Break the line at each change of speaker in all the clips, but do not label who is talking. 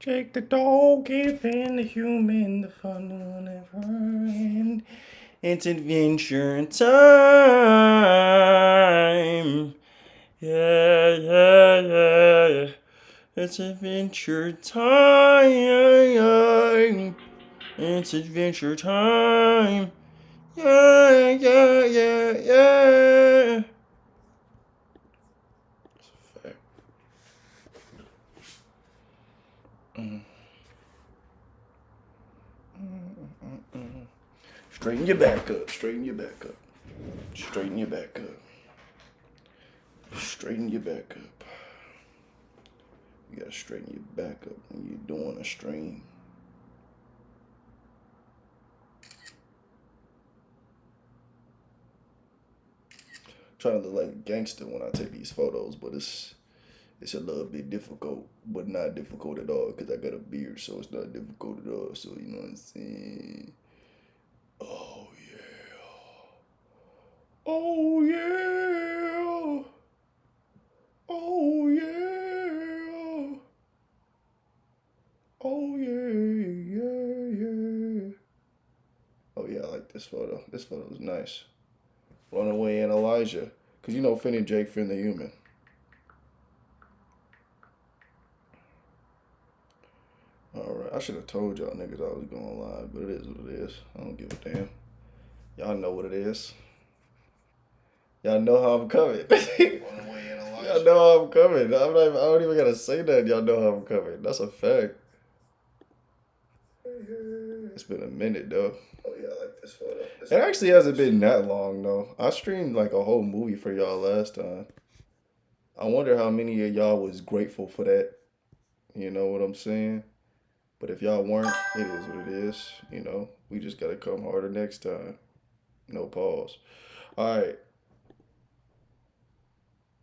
Jake the dog, giving the human the fun will never end. It's adventure time. Yeah, yeah, yeah. It's adventure time. It's adventure time. Yeah, yeah, yeah, yeah. It's a fact. Straighten your back up. Straighten your back up. Straighten your back up. Straighten your back up. You gotta straighten your back up when you're doing a stream. Trying to look like a gangster when I take these photos, but it's a little bit difficult, but not difficult at all because I got a beard, so it's not difficult at all. So you know what I'm saying? Oh yeah. Oh yeah. Oh yeah. Oh yeah, yeah, yeah. Oh yeah, I like this photo. This photo is nice. Runaway and Elisha. Cause you know Finn and Jake, Finn the human. Alright, I should have told y'all niggas I was going live, but it is what it is. I don't give a damn. Y'all know what it is. Y'all know how I'm coming. Y'all know how I'm coming. I don't even gotta say that. Y'all know how I'm coming. That's a fact. It's been a minute though. Oh yeah, I like this photo. It actually hasn't been that long though. I streamed like a whole movie for y'all last time. I wonder how many of y'all was grateful for that. You know what I'm saying? But if y'all weren't, it is what it is. You know, we just gotta come harder next time. No pause. All right.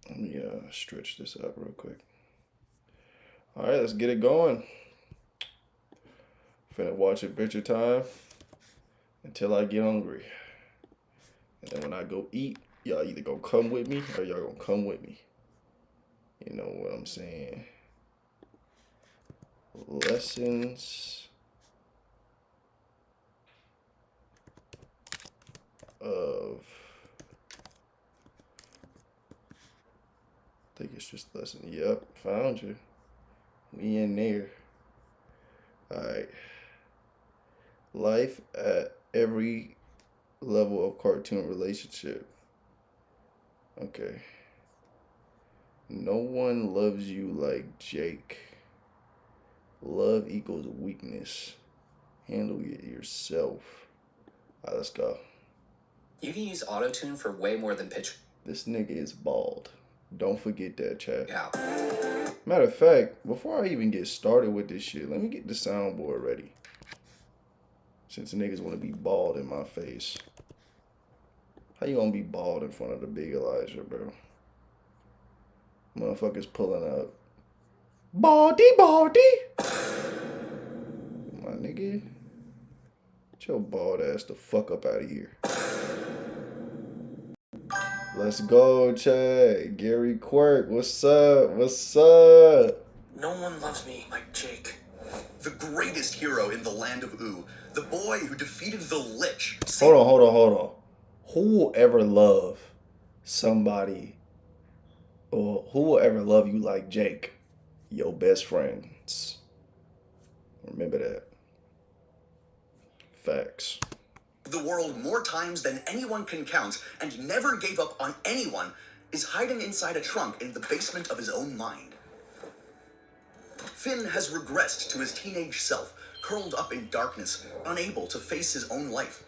Let me stretch this out real quick. All right, let's get it going. Finna watch Adventure Time until I get hungry. And then when I go eat, y'all either gonna come with me or y'all gonna come with me. You know what I'm saying? Lessons of... I think it's just lesson. Yep, found you. We in there. Alright. Life at every level of cartoon relationship. Okay. No one loves you like Jake. Love equals weakness. Handle it yourself. Alright, let's go.
You can use auto-tune for way more than pitch.
This nigga is bald. Don't forget that, chat.
Yeah.
Matter of fact, before I even get started with this shit, let me get the soundboard ready. Since niggas want to be bald in my face. How you gonna be bald in front of the big Elijah, bro? Motherfuckers pulling up. Baldy, baldy! My nigga. Get your bald ass the fuck up out of here. Let's go, Chad. Gary Quirk, what's up? What's up?
No one loves me like Jake. The greatest hero in the land of Ooh. The boy who defeated the Lich.
Hold on. Who will ever love somebody, or who will ever love you like Jake? Your best friends. Remember that. Facts.
The world more times than anyone can count and never gave up on anyone is hiding inside a trunk in the basement of his own mind. Finn has regressed to his teenage self, curled up in darkness, unable to face his own life.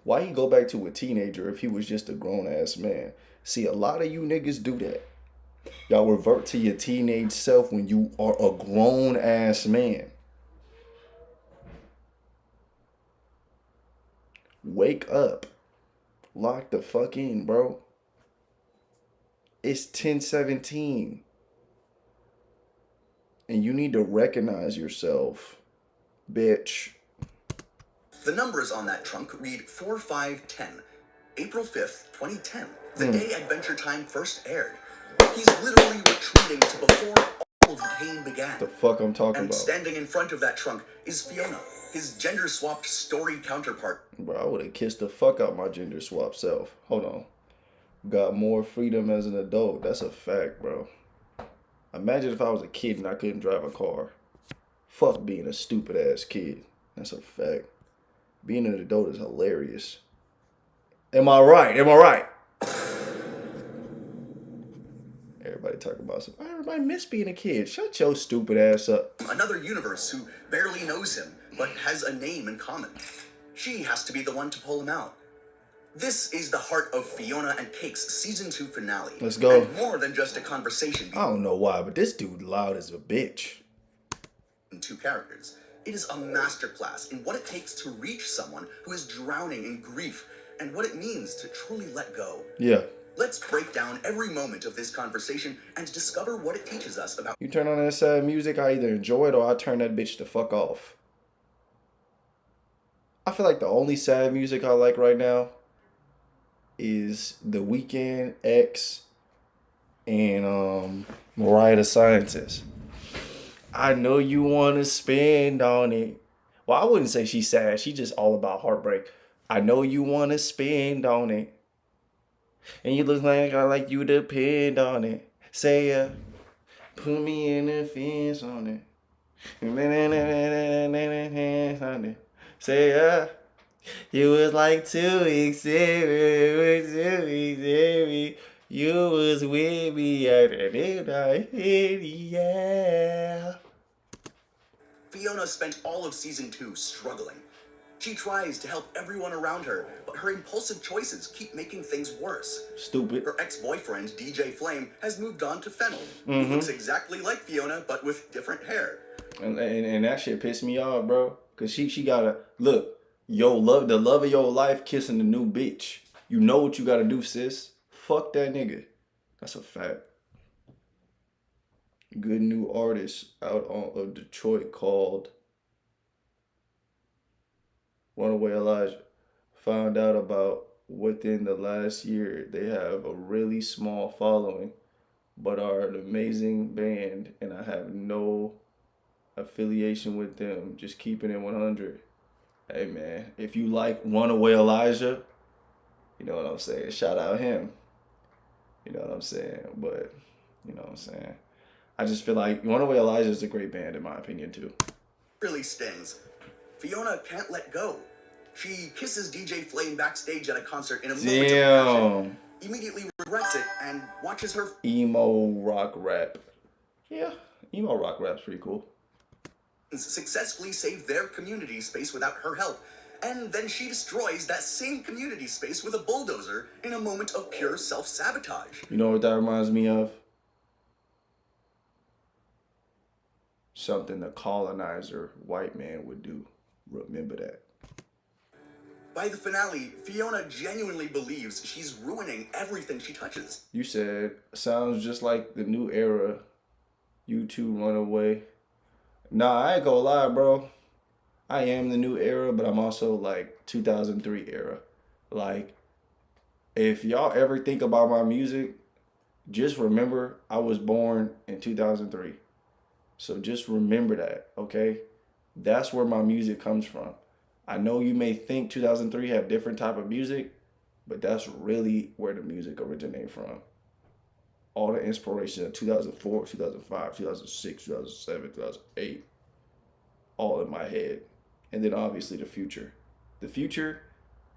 Why he go back to a teenager if he was just a grown-ass man? See, a lot of you niggas do that. Y'all revert to your teenage self when you are a grown-ass man. Wake up. Lock the fuck in, bro. It's 10:17. And you need to recognize yourself, bitch.
The numbers on that trunk read 4510, April 5th, 2010, the day Adventure Time first aired. He's literally retreating to before pain began.
The fuck I'm talking
And
about.
standing in front of that trunk is Fiona, his gender-swapped story counterpart.
Bro, I would have kissed the fuck out my gender swap self. Hold on. Got more freedom as an adult. That's a fact, bro. Imagine if I was a kid and I couldn't drive a car. Fuck being a stupid ass kid. That's a fact. Being an adult is hilarious. Am I right? Am I right? Everybody talk about something. Everybody miss being a kid. Shut your stupid ass up.
Another universe who barely knows him, but has a name in common. She has to be the one to pull him out. This is the heart of Fiona and Cake's season 2 finale.
Let's go.
And more than just a conversation
I don't know why, but this dude loud as a bitch.
between two characters. It is a masterclass in what it takes to reach someone who is drowning in grief and what it means to truly let go.
Yeah.
Let's break down every moment of this conversation and discover what it teaches us about.
You turn on that sad music, I either enjoy it or I turn that bitch the fuck off. I feel like the only sad music I like right now is The Weeknd, X, and Mariah the Scientist. I know you want to spend on it. Well, I wouldn't say she's sad. She's just all about heartbreak. I know you want to spend on it. And you look like I like you depend on it. Say yeah. Put me in the fence on it. Say yeah. You was like 2 weeks every. You was with me at the yeah.
Fiona spent all of season 2 struggling. She tries to help everyone around her, but her impulsive choices keep making things worse.
Stupid.
Her ex-boyfriend, DJ Flame, has moved on to Fennel, who looks exactly like Fiona, but with different hair.
And that shit pissed me off, bro. Cause she gotta look, the love of your life kissing the new bitch. You know what you gotta do, sis. Fuck that nigga. That's a fact. Good new artist out of Detroit called Runaway Elisha. Found out about within the last year they have a really small following, but are an amazing band, and I have no affiliation with them. Just keeping it 100. Hey man, if you like Runaway Elijah, you know what I'm saying. Shout out him. You know what I'm saying. But you know what I'm saying. I just feel like Runaway Elijah is a great band in my opinion too.
Really stings. Fiona can't let go. She kisses DJ Flame backstage at a concert in a moment of passion, immediately regrets it, and watches her
emo rock rap. Yeah, emo rock rap's pretty cool.
Successfully save their community space without her help, and then she destroys that same community space with a bulldozer in a moment of pure self-sabotage.
You know what that reminds me of? Something the colonizer white man would do. Remember that.
By the finale, Fiona genuinely believes she's ruining everything she touches.
You said, sounds just like the new era. You two Runaway. Nah, I ain't gonna lie, bro. I am the new era, but I'm also like 2003 era. Like, if y'all ever think about my music, just remember I was born in 2003. So just remember that, okay? That's where my music comes from. I know you may think 2003 had different type of music, but that's really where the music originated from. All the inspiration of 2004, 2005, 2006, 2007, 2008, all in my head. And then obviously the future. The future,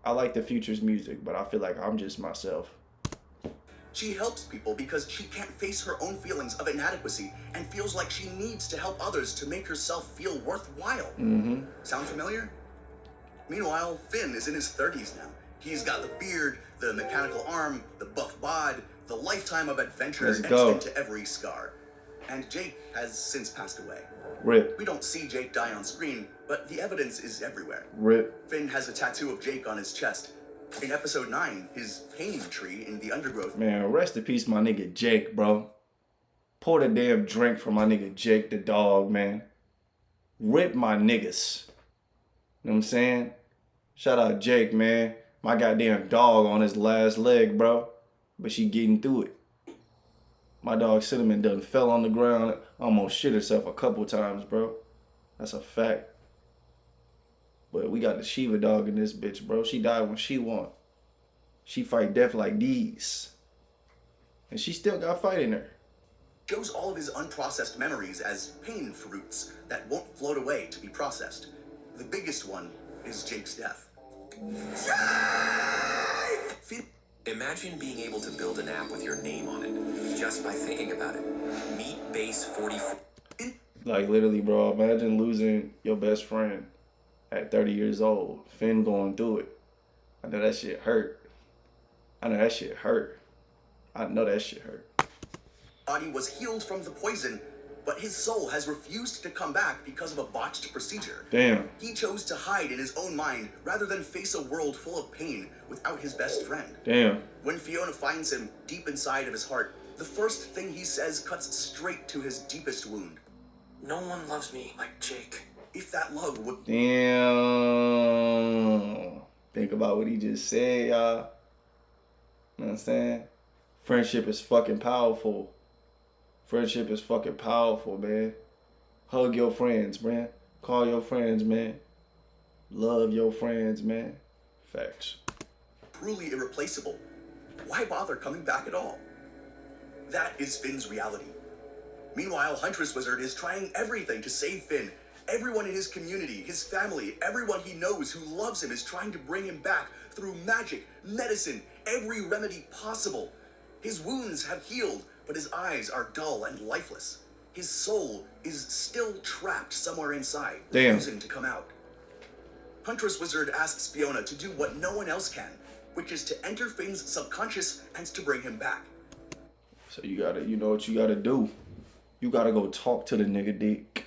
I like the future's music, but I feel like I'm just myself.
She helps people because she can't face her own feelings of inadequacy and feels like she needs to help others to make herself feel worthwhile. Sound familiar? Meanwhile, Finn is in his 30s now. He's got the beard, the mechanical arm, the buff bod, the lifetime of adventure etched into every scar. And Jake has since passed away.
RIP.
We don't see Jake die on screen, but the evidence is everywhere.
RIP.
Finn has a tattoo of Jake on his chest. In episode 9, his pain tree in the undergrowth.
Man, rest in peace, my nigga Jake, bro. Pour the damn drink for my nigga Jake the dog, man. RIP my niggas. You know what I'm saying? Shout out Jake, man. My goddamn dog on his last leg, bro. But she getting through it. My dog Cinnamon done fell on the ground, almost shit herself a couple times, bro. That's a fact. But we got the Shiva dog in this bitch, bro. She died when she won. She fight death like these. And she still got fight in her.
Shows all of his unprocessed memories as pain fruits that won't float away to be processed. The biggest one is Jake's death.
Imagine being able to build an app with your name on it, just by thinking about it. Meet Base 44.
Like, literally, bro, imagine losing your best friend at 30 years old. Finn going through it. I know that shit hurt. I know that shit hurt.
Body was healed from the poison, but his soul has refused to come back because of a botched procedure.
Damn.
He chose to hide in his own mind rather than face a world full of pain without his best friend.
Damn.
When Fiona finds him deep inside of his heart, the first thing he says cuts straight to his deepest wound.
No one loves me like Jake.
If that love would...
Damn. Think about what he just said, y'all. You know what I'm saying? Friendship is fucking powerful. Friendship is fucking powerful, man. Hug your friends, man. Call your friends, man. Love your friends, man. Facts.
Truly irreplaceable. Why bother coming back at all? That is Finn's reality. Meanwhile, Huntress Wizard is trying everything to save Finn. Everyone in his community, his family, everyone he knows who loves him is trying to bring him back through magic, medicine, every remedy possible. His wounds have healed, but his eyes are dull and lifeless. His soul is still trapped somewhere inside, refusing to come out. Huntress Wizard asks Fiona to do what no one else can, which is to enter Finn's subconscious and to bring him back.
So you know what you gotta do. You gotta go talk to the nigga dick.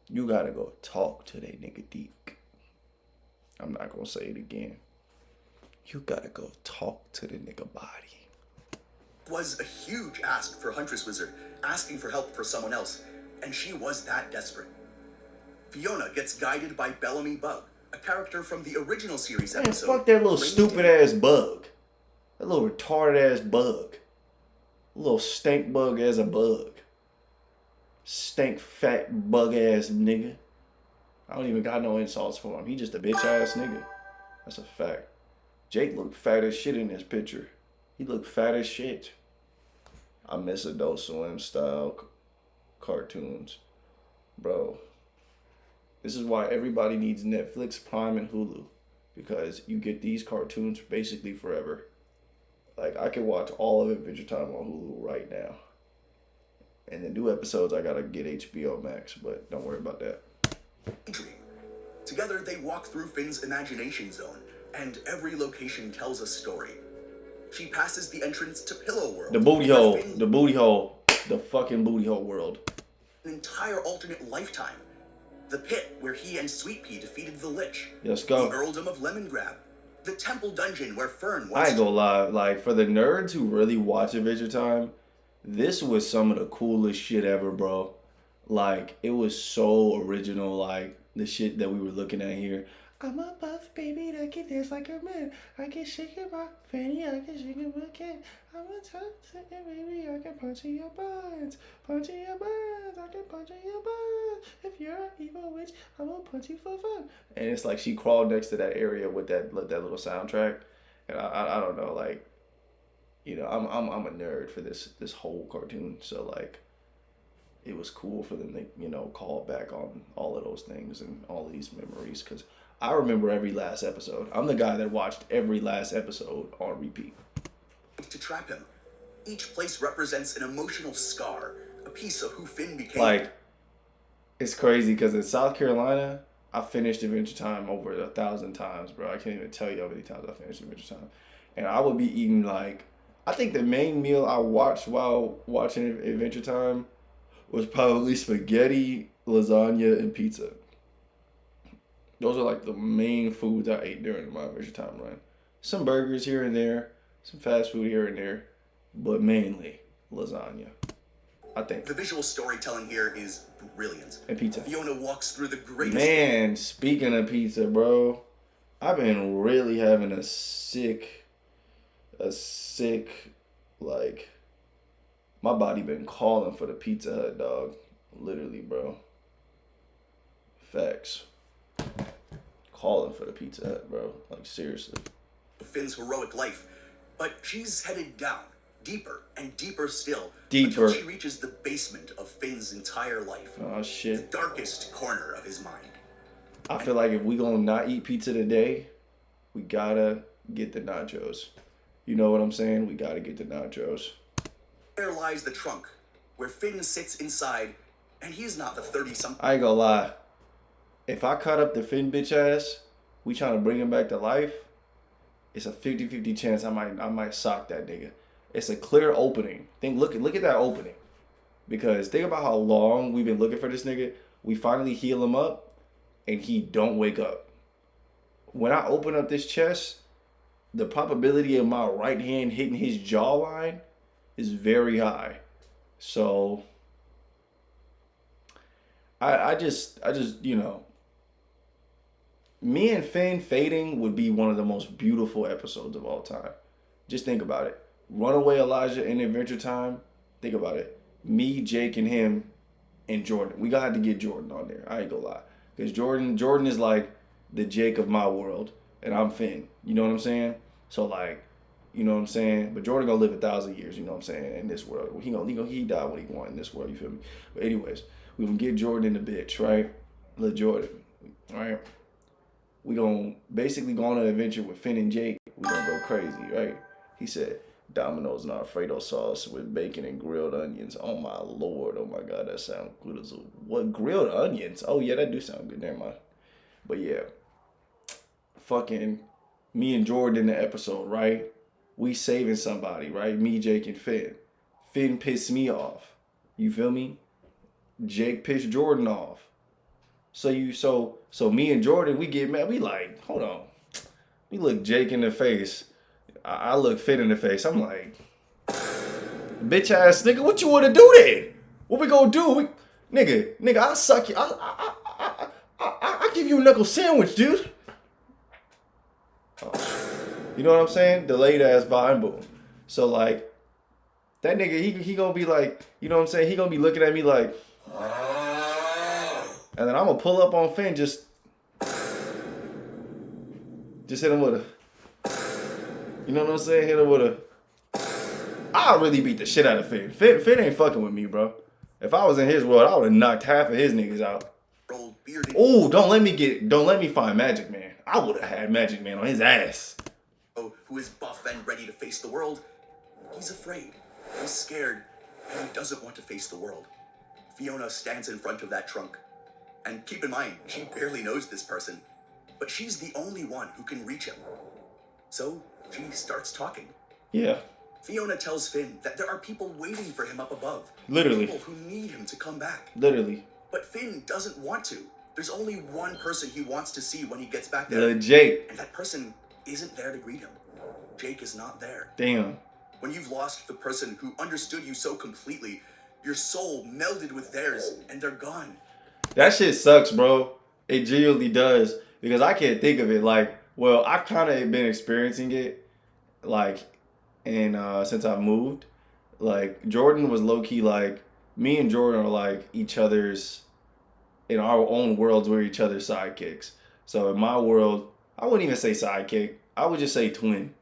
You gotta go talk to that nigga dick. I'm not gonna say it again. You gotta go talk to the nigga body.
Was a huge ask for Huntress Wizard, asking for help for someone else, and she was that desperate. Fiona gets guided by Bellamy Bug, a character from the original series episode.
Man, fuck that little stupid ass bug. That little retarded ass bug. A little stank bug as a bug. Stank fat bug ass nigga. I don't even got no insults for him. He just a bitch ass nigga. That's a fact. Jake looked fat as shit in this picture. He looked fat as shit. I miss Adult Swim style cartoons. Bro. This is why everybody needs Netflix, Prime, and Hulu. Because you get these cartoons basically forever. Like, I can watch all of Adventure Time on Hulu right now. And the new episodes, I gotta get HBO Max, but don't worry about that.
Dream. Together, they walk through Finn's imagination zone, and every location tells a story. She passes the entrance to Pillow World.
The booty hole. The booty hole. The fucking booty hole world.
An entire alternate lifetime. The pit where he and Sweet Pea defeated the Lich.
Let's go.
The Earldom of Lemongrab. The temple dungeon where Fern was.
I ain't gonna lie. Like, for the nerds who really watch Adventure Time, this was some of the coolest shit ever, bro. Like, it was so original. Like, the shit that we were looking at here. I'm a buff baby that can dance like a man. I can shake it my fanny, I can shake it my cat. I'm a toxic baby, I can punch in your buns. Punch in your buns, I can punch in your buns. If you're an evil witch, I'm gonna punch you for fun. And it's like she crawled next to that area with that little soundtrack. And I don't know, like, you know, I'm a nerd for this whole cartoon. So, like, it was cool for them to, you know, call back on all of those things and all of these memories, because I remember every last episode. I'm the guy that watched every last episode on repeat.
To trap him. Each place represents an emotional scar, a piece of who Finn became.
Like, it's crazy because in South Carolina, I finished Adventure Time over 1,000 times, bro. I can't even tell you how many times I finished Adventure Time. And I would be eating, like, I think the main meal I watched while watching Adventure Time was probably spaghetti, lasagna, and pizza. Those are like the main foods I ate during my Adventure Time run. Some burgers here and there, some fast food here and there, but mainly lasagna, I think.
The visual storytelling here is brilliant.
And pizza.
Fiona walks through the greatest...
Man, speaking of pizza, bro, I've been really having a sick, like, My body been calling for the Pizza Hut, dog. Literally, bro. Facts. Calling for the Pizza Hut, bro. Like, seriously.
Finn's heroic life, but she's headed down, deeper and deeper still,
Deeper.
until she reaches the basement of Finn's entire life.
Oh,
The
shit.
darkest corner of his mind.
I feel like if we gonna not eat pizza today, we gotta get the nachos. You know what I'm saying? We gotta get the nachos.
There lies the trunk, where Finn sits inside, and he is not the 30-something.
I ain't gonna lie. If I cut up the Finn bitch ass, we trying to bring him back to life, it's a 50-50 chance I might sock that nigga. It's a clear opening. Look at that opening. Because think about how long we've been looking for this nigga. We finally heal him up, and he don't wake up. When I open up this chest, the probability of my right hand hitting his jawline is very high. So I just you know, me and Finn fading would be one of the most beautiful episodes of all time. Just think about it. Runaway Elijah and Adventure Time. Think about it. Me, Jake, and him, and Jordan. We gotta get Jordan on there. I ain't gonna lie. Because Jordan is like the Jake of my world. And I'm Finn. You know what I'm saying? So like, you know what I'm saying? But Jordan gonna live 1,000 years, you know what I'm saying, in this world. He die when he want in this world, you feel me? But anyways, we gonna get Jordan in the bitch, right? Little Jordan. Right? We gonna basically go on an adventure with Finn and Jake. We gonna go crazy, right? He said, Domino's and Alfredo sauce with bacon and grilled onions. Oh my lord, oh my god, that sounds good as a what? Grilled onions? Oh yeah, that do sound good. Never mind. But yeah, fucking me and Jordan in the episode, right? We saving somebody, right? Me, Jake, and Finn. Finn pissed me off. You feel me? Jake pissed Jordan off. So me and Jordan, we get mad. We like, hold on. We look Jake in the face. I look Finn in the face. I'm like, bitch ass nigga, what you wanna do then? What we gonna do? Nigga, I'll suck you. I give you a knuckle sandwich, dude. You know what I'm saying? Delayed ass vibe, boom. So like, that nigga, he gonna be like, you know what I'm saying? He gonna be looking at me like, and then I'm gonna pull up on Finn, just hit him with a, you know what I'm saying? Hit him with a, I'll really beat the shit out of Finn. Finn ain't fucking with me, bro. If I was in his world, I would have knocked half of his niggas out. Oh, don't let me find Magic Man. I would have had Magic Man on his ass.
Who is buff and ready to face the world. He's afraid, he's scared, and he doesn't want to face the world. Fiona stands in front of that trunk. And keep in mind, she barely knows this person, but she's the only one who can reach him. So she starts talking.
Yeah.
Fiona tells Finn that there are people waiting for him up above.
Literally.
People who need him to come back.
Literally.
But Finn doesn't want to. There's only one person he wants to see when he gets back there.
The Jake.
And that person isn't there to greet him. Jake is not there.
Damn.
When you've lost the person who understood you so completely, your soul melded with theirs, and they're gone.
That shit sucks, bro. It genuinely does. Because I can't think of it. Like, well, I've kind of been experiencing it, like, since I moved. Like, Jordan was low-key, like, me and Jordan are, like, each other's, in our own worlds, we're each other's sidekicks. So in my world, I wouldn't even say sidekick. I would just say twin.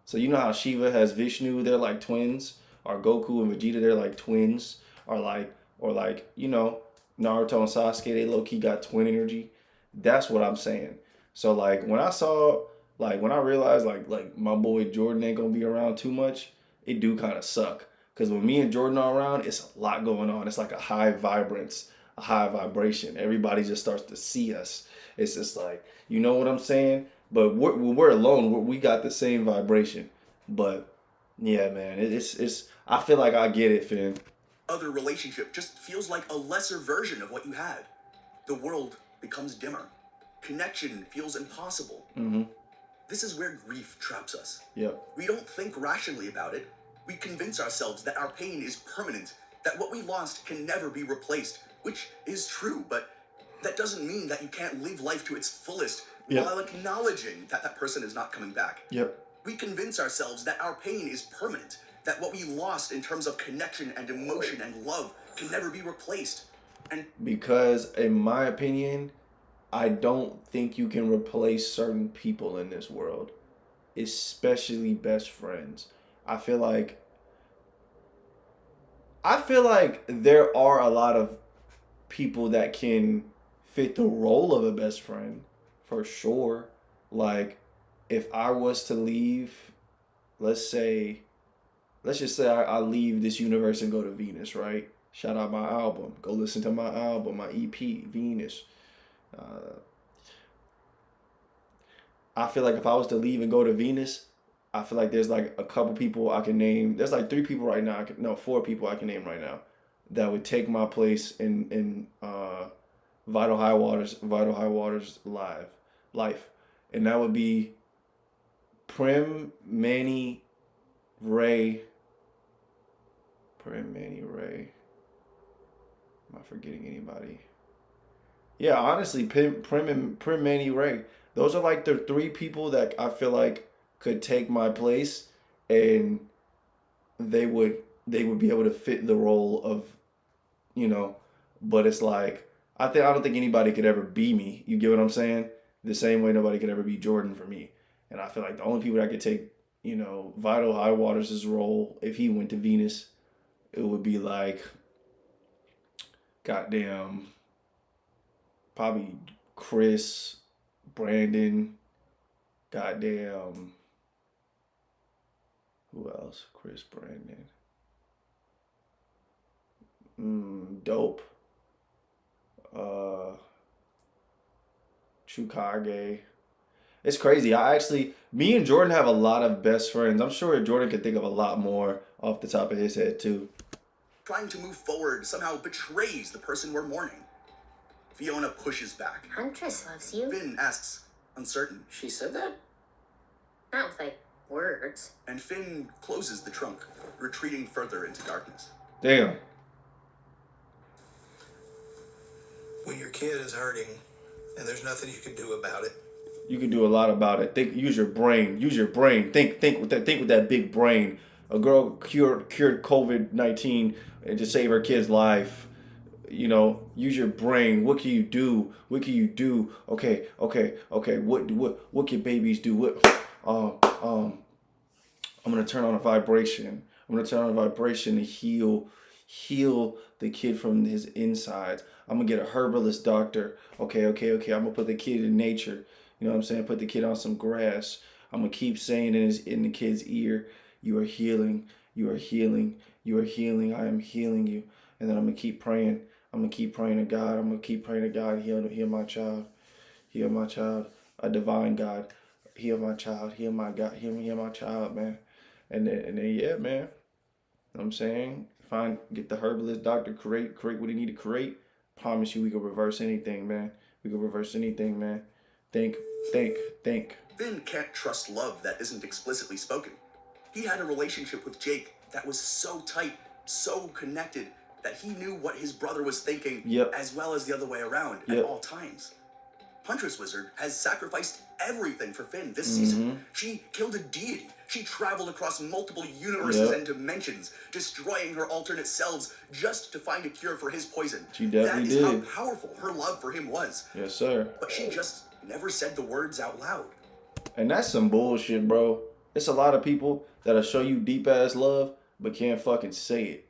So you know how Shiva has Vishnu, they're like twins. Or Goku and Vegeta, they're like twins. Or like, you know, Naruto and Sasuke, they low-key got twin energy. That's what I'm saying. So like when I realized like my boy Jordan ain't gonna be around too much, it do kind of suck. Cause when me and Jordan are around, it's a lot going on. It's like a high vibrance, a high vibration. Everybody just starts to see us. It's just like, you know what I'm saying? But when we're alone, we got the same vibration. But yeah, man, it's. I feel like I get it, Finn.
Other relationship just feels like a lesser version of what you had. The world becomes dimmer. Connection feels impossible.
Mm-hmm.
This is where grief traps us.
Yep.
We don't think rationally about it. We convince ourselves that our pain is permanent, that what we lost can never be replaced, which is true, but that doesn't mean that you can't live life to its fullest while acknowledging that that person is not coming back.
Yep.
We convince ourselves that our pain is permanent, that what we lost in terms of connection and emotion and love can never be replaced. And
because, in my opinion, I don't think you can replace certain people in this world, especially best friends. I feel like there are a lot of people that can fit the role of a best friend, for sure. Like, if I was to leave, let's just say I leave this universe and go to Venus, right? Shout out my album. Go listen to my album, my EP, Venus. I feel like if I was to leave and go to Venus, I feel like there's like a couple people I can name. There's like 3 people right now. 4 people I can name right now that would take my place in Vital High Waters life, and that would be Prim, Manny, Ray. Am I forgetting anybody? Yeah, honestly, Prim, Manny, Ray. Those are like the 3 people that I feel like could take my place, and they would be able to fit the role of, you know. But it's like I don't think anybody could ever be me. You get what I'm saying? The same way nobody could ever be Jordan for me. And I feel like the only people that could take, Vital High Waters' role if he went to Venus, it would be like, goddamn, probably Chris, Brandon, goddamn, who else? Chris, Brandon, Dope, Chukage. It's crazy. Me and Jordan have a lot of best friends. I'm sure Jordan could think of a lot more off the top of his head too.
trying to move forward somehow betrays the person we're mourning. Fiona pushes back.
Huntress loves you.
Finn asks, uncertain.
She said that?
Not with, like, words.
And Finn closes the trunk, retreating further into darkness.
Damn.
When your kid is hurting and there's nothing you can do about it.
You can do a lot about it. Use your brain. Think with that big brain. A girl cured COVID-19 and just saved her kid's life. Use your brain. What can you do? Okay. What can babies do? I'm gonna turn on a vibration. To heal the kid from his insides. I'm gonna get a herbalist doctor. Okay. I'm gonna put the kid in nature. You know what I'm saying? Put the kid on some grass. I'm gonna keep saying in the kid's ear, "You are healing. You are healing. You are healing. I am healing you." And then I'm gonna keep praying. I'm gonna keep praying to God. Heal my child. Heal my child. A divine God. Heal my child. Heal my God. Heal my child, man. And then yeah, man. You know what I'm saying? Get the herbalist doctor, create what he need to create. Promise you we can reverse anything, man. Think.
Finn can't trust love that isn't explicitly spoken. He had a relationship with Jake that was so tight, so connected, that he knew what his brother was thinking, as well as the other way around at all times. Huntress Wizard has sacrificed everything for Finn this season. She killed a deity. She traveled across multiple universes and dimensions, destroying her alternate selves just to find a cure for his poison.
She definitely
did. That is
did.
how powerful her love for him was.
Yes, sir.
But she just never said the words out loud.
And that's some bullshit, bro. It's a lot of people that'll show you deep ass love, but can't fucking say it.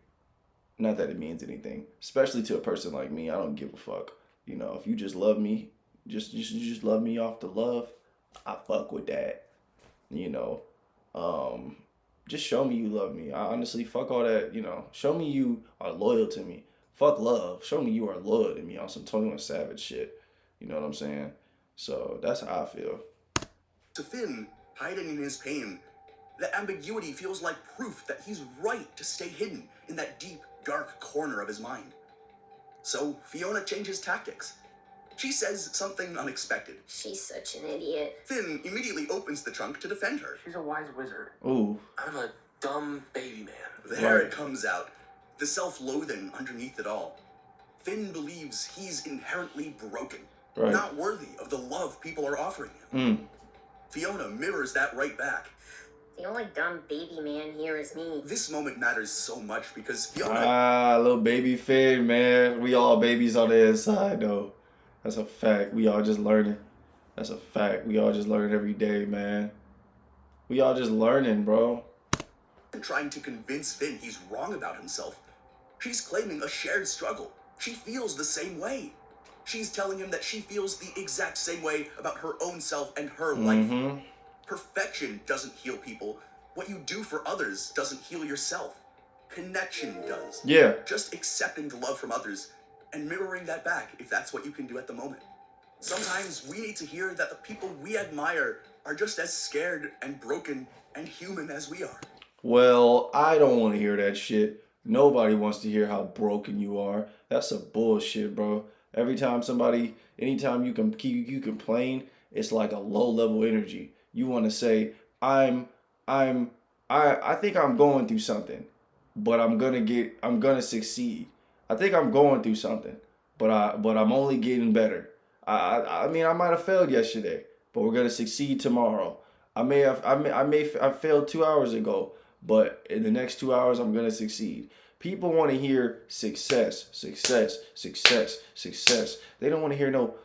Not that it means anything, especially to a person like me. I don't give a fuck. If you just love me, just love me off the love, I fuck with that. Just show me you love me. I honestly, fuck all that. Show me you are loyal to me. Fuck love. Show me you are loyal to me on some 21 Savage shit. You know what I'm saying? So that's how I feel.
To Finn, hiding in his pain, the ambiguity feels like proof that he's right to stay hidden in that deep, dark corner of his mind. So Fiona changes tactics. She says something unexpected.
She's such an idiot.
Finn immediately opens the trunk to defend her.
She's a wise wizard.
Ooh.
I'm a dumb baby man.
There it comes out. The self-loathing underneath it all. Finn believes he's inherently broken.
Right.
Not worthy of the love people are offering him. Fiona mirrors that right back.
The only dumb baby man here is me.
This moment matters so much because Fiona...
Little baby Finn, man. We all babies on the inside, though. That's a fact. We all just learning. That's a fact. We all just learning every day, man. We all just learning, bro.
trying to convince Finn he's wrong about himself. She's claiming a shared struggle. She feels the same way. She's telling him that she feels the exact same way about her own self and her life. Perfection doesn't heal people. What you do for others doesn't heal yourself. Connection does.
Yeah.
Just accepting the love from others and mirroring that back if that's what you can do at the moment. Sometimes we need to hear that the people we admire are just as scared and broken and human as we are.
Well, I don't want to hear that shit. Nobody wants to hear how broken you are. That's a bullshit, bro. Anytime you complain, it's like a low level energy. You want to say, I think I'm going through something, but I'm gonna succeed. I think I'm going through something, but I'm only getting better. I mean, I might have failed yesterday, but we're gonna succeed tomorrow. I failed 2 hours ago, but in the next 2 hours, I'm gonna succeed. People want to hear success, success, success, success. They don't want to hear no,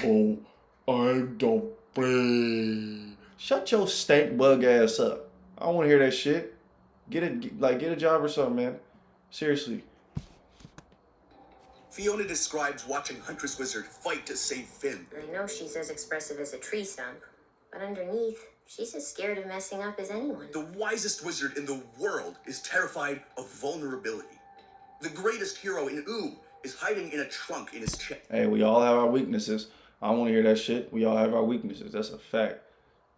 oh, I don't play. Shut your stank bug ass up. I don't want to hear that shit. Get a job or something, man. Seriously.
Fiona describes watching Huntress Wizard fight to save Finn.
I know she's as expressive as a tree stump, but underneath, she's as scared of messing up as anyone.
The wisest wizard in the world is terrified of vulnerability. The greatest hero in Ooh is hiding in a trunk in his chest.
Hey, we all have our weaknesses. I don't want to hear that shit. We all have our weaknesses. That's a fact.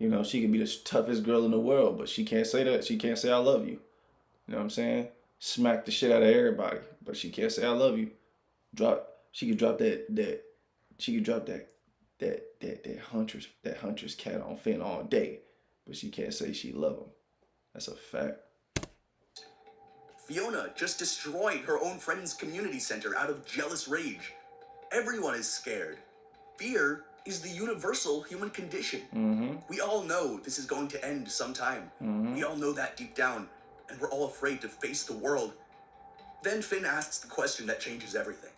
You know, she can be the toughest girl in the world, but she can't say that. She can't say I love you. You know what I'm saying? Smack the shit out of everybody, but she can't say I love you. She could drop that huntress cat on Finn all day, but she can't say she love him. That's a fact.
Fiona just destroyed her own friend's community center out of jealous rage. Everyone is scared. Fear is the universal human condition. We all know this is going to end sometime. We all know that deep down, and we're all afraid to face the world. Then Finn asks the question that changes everything.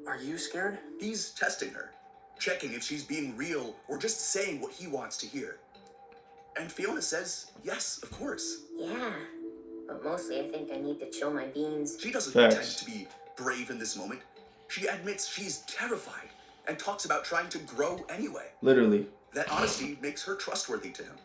Are you scared?
He's testing her, checking if she's being real or just saying what he wants to hear. And Fiona says, yes, of course.
Yeah, but mostly I think I need to chill my beans.
She doesn't
Facts.
pretend to be brave in this moment. She admits she's terrified and talks about trying to grow anyway.
Literally.
That honesty makes her trustworthy to him.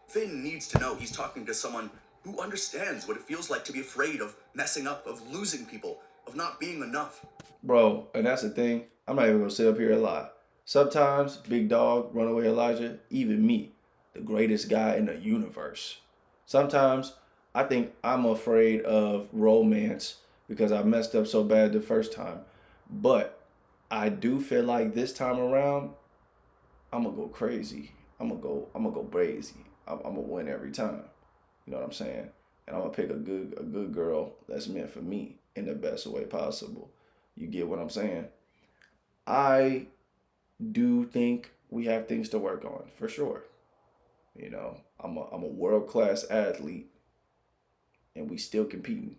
Finn needs to know he's talking to someone who understands what it feels like to be afraid of messing up, of losing people, of not being enough.
Bro, and that's the thing. I'm not even going to sit up here and lie. Sometimes, Big Dog, Runaway Elijah, even me, the greatest guy in the universe. Sometimes, I think I'm afraid of romance because I messed up so bad the first time. But I do feel like this time around, I'm going to go crazy. I'm going to go crazy. I'm going to win every time. You know what I'm saying? And I'm going to pick a good girl that's meant for me in the best way possible. You get what I'm saying? I do think we have things to work on, for sure. You know, I'm a world-class athlete, and we still competing.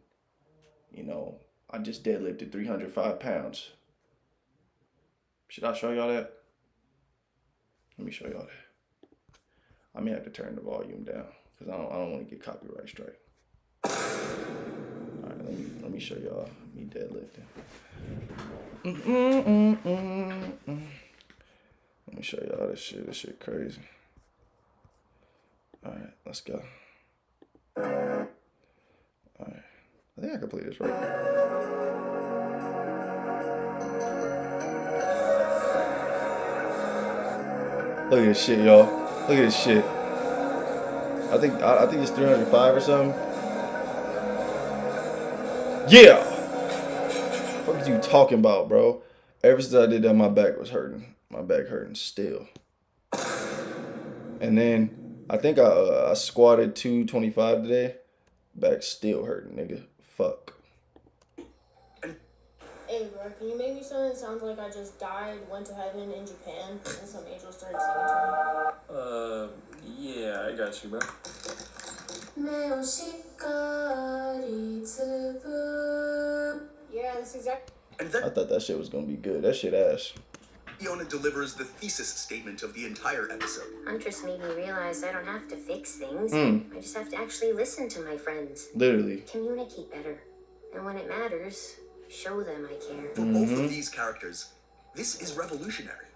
You know, I just deadlifted 305 pounds. Should I show y'all that? Let me show y'all that. I may have to turn the volume down because I don't want to get copyright strike. All right, let me show y'all me deadlifting. Let me show y'all this shit. This shit crazy. All right, let's go. All right, I think I can play this right. Look at this shit, y'all. Look at this shit. I think it's 305 or something. Yeah. What are you talking about, bro? Ever since I did that, my back was hurting. My back hurting still. And then I think I squatted 225 today. Back still hurting, nigga. Fuck.
Hey, bro, can you make me something that sounds like I just died, went to heaven in Japan, and some angels started singing to me?
Yeah, I got you, bro.
Yeah, that's exactly.
And then
I thought that shit was gonna be good. That shit ass.
Fiona delivers the thesis statement of the entire episode.
Huntress made me realize I don't have to fix things. I just have to actually listen to my friends.
Literally.
Communicate better. And when it matters, show them I care.
For both of these characters, this is revolutionary.